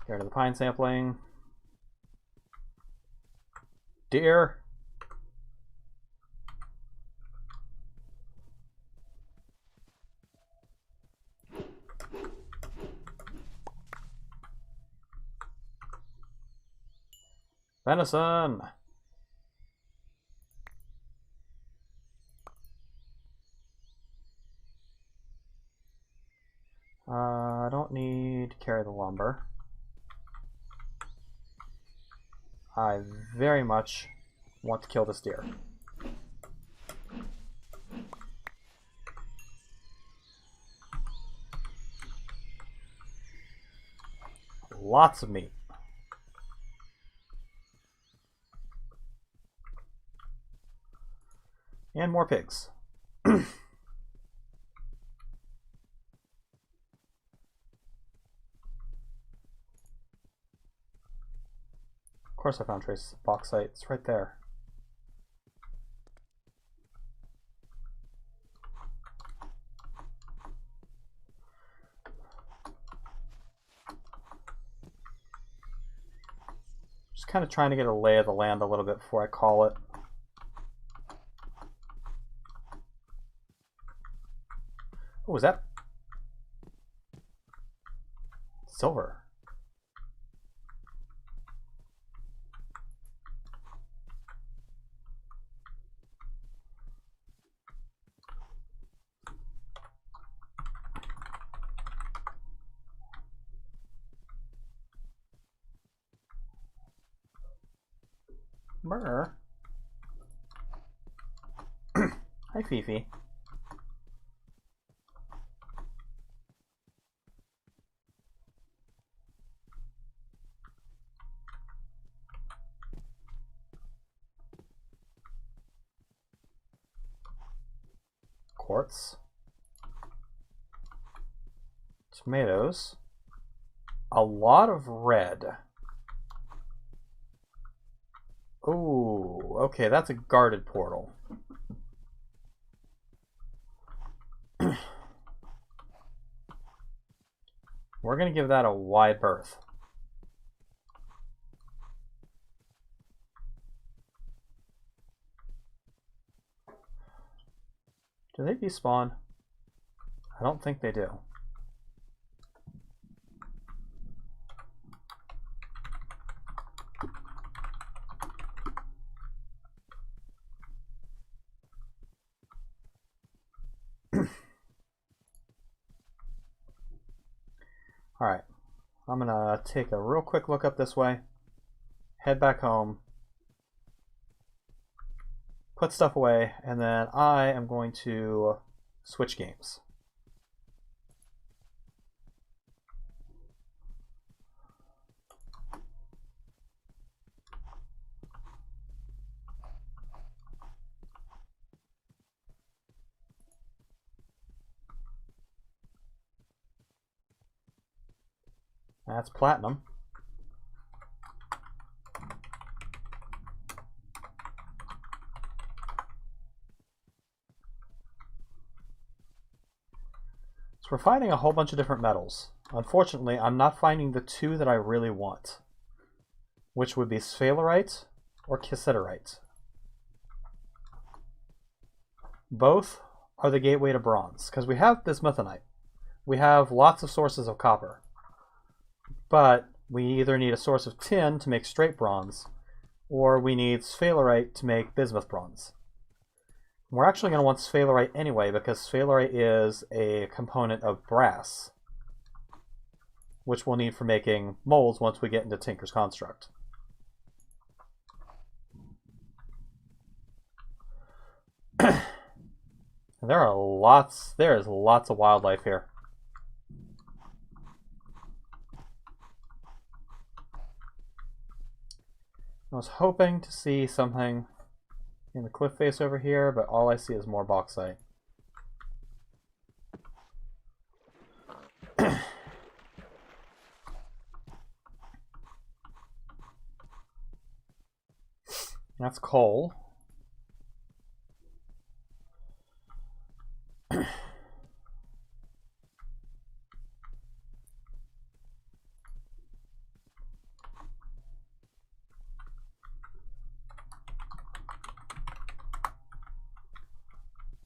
Go to the pine sampling. Deer. Venison. I don't need to carry the lumber. I very much want to kill this deer. Lots of meat. And more pigs. Of course I found traces of bauxite. It's right there. Just kind of trying to get a lay of the land a little bit before I call it. Oh, is that silver? Brr. Hi, Fifi. Quartz. Tomatoes. A lot of red. Ooh, okay, that's a guarded portal. We're going to give that a wide berth. Do they despawn? I don't think they do. Alright, I'm gonna take a real quick look up this way, head back home, put stuff away, and then I am going to switch games. That's platinum. So we're finding a whole bunch of different metals. Unfortunately, I'm not finding the two that I really want, which would be sphalerite or cassiterite. Both are the gateway to bronze, because we have bismuthinite. We have lots of sources of copper. But we either need a source of tin to make straight bronze, or we need sphalerite to make bismuth bronze. We're actually going to want sphalerite anyway, because sphalerite is a component of brass, which we'll need for making molds once we get into Tinker's Construct. There is lots of wildlife here. I was hoping to see something in the cliff face over here, but all I see is more bauxite. That's coal.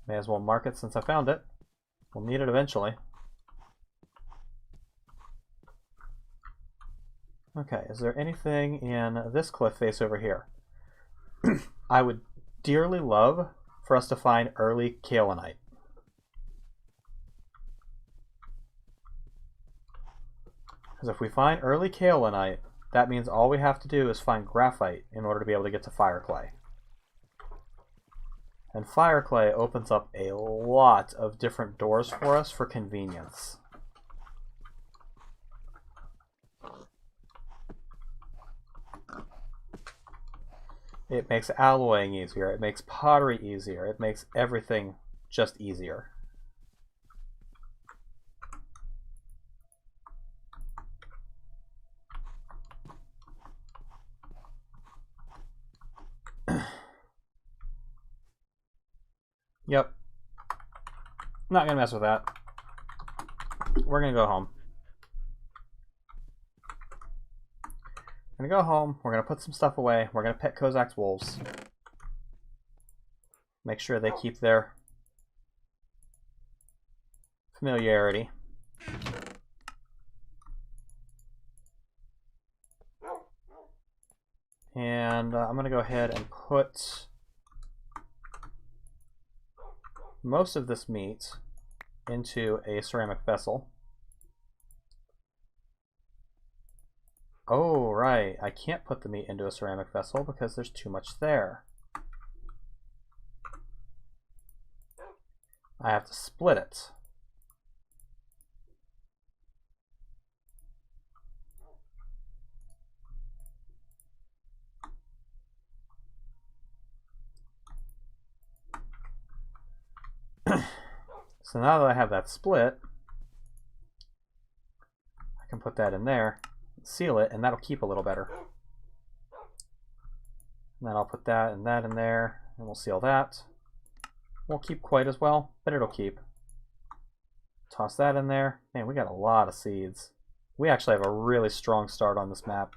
May as well mark it since I found it. We'll need it eventually. Okay, is there anything in this cliff face over here? I would dearly love for us to find early kaolinite. Because if we find early kaolinite, that means all we have to do is find graphite in order to be able to get to fire clay. And fire clay opens up a lot of different doors for us for convenience. It makes alloying easier, it makes pottery easier, it makes everything just easier. Yep. Not gonna mess with that. We're gonna go home. We're gonna go home. We're gonna put some stuff away. We're gonna pet Kozak's wolves. Make sure they keep their familiarity. And I'm gonna go ahead and put most of this meat into a ceramic vessel. Oh, right. I can't put the meat into a ceramic vessel because there's too much there. I have to split it. So now that I have that split, I can put that in there, seal it, and that'll keep a little better. And then I'll put that and that in there, and we'll seal that. Won't keep quite as well, but it'll keep. Toss that in there. Man, we got a lot of seeds. We actually have a really strong start on this map.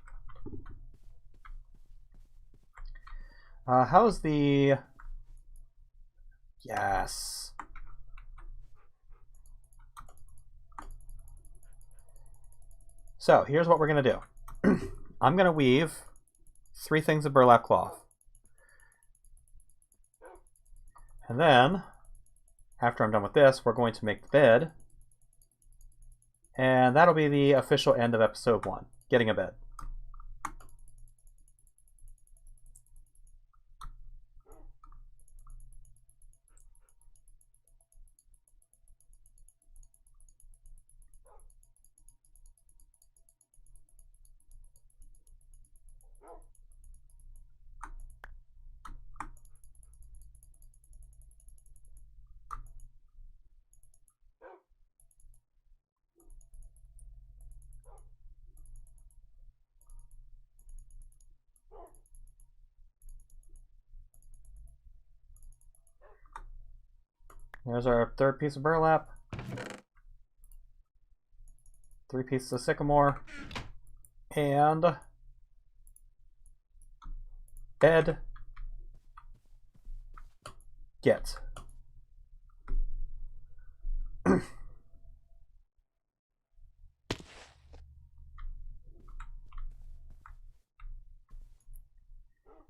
How's the... Yes. So here's what we're going to do. I'm going to weave 3 things of burlap cloth. And then, after I'm done with this, we're going to make the bed. And that'll be the official end of episode 1, getting a bed. There's our 3rd piece of burlap. 3 pieces of sycamore. And bed. Get.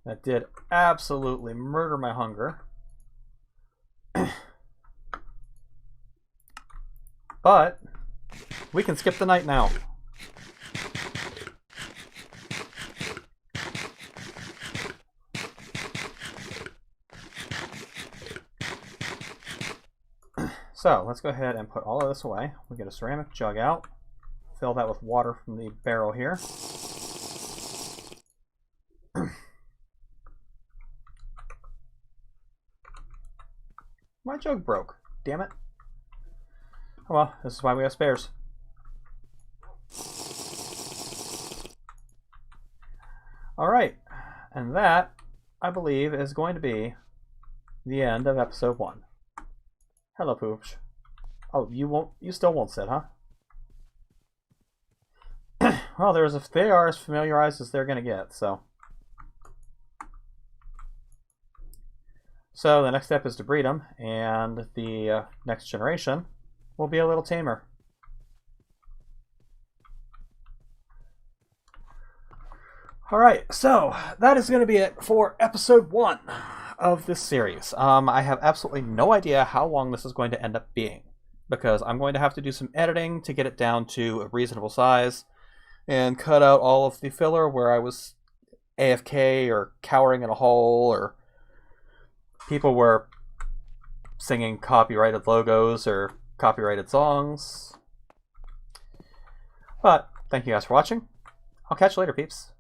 That did absolutely murder my hunger. But we can skip the night now. So let's go ahead and put all of this away. We get a ceramic jug out. Fill that with water from the barrel here. My jug broke. Damn it. Oh well, this is why we have spares. Alright, and that, I believe, is going to be the end of episode 1. Hello, Pooch. Oh, you still won't sit, huh? Well, they are as familiarized as they're gonna get, so. So the next step is to breed them, and the next generation will be a little tamer. Alright, so that is going to be it for episode 1 of this series. I have absolutely no idea how long this is going to end up being, because I'm going to have to do some editing to get it down to a reasonable size, and cut out all of the filler where I was AFK or cowering in a hole, or people were singing copyrighted logos or copyrighted songs. But thank you guys for watching. I'll catch you later, peeps.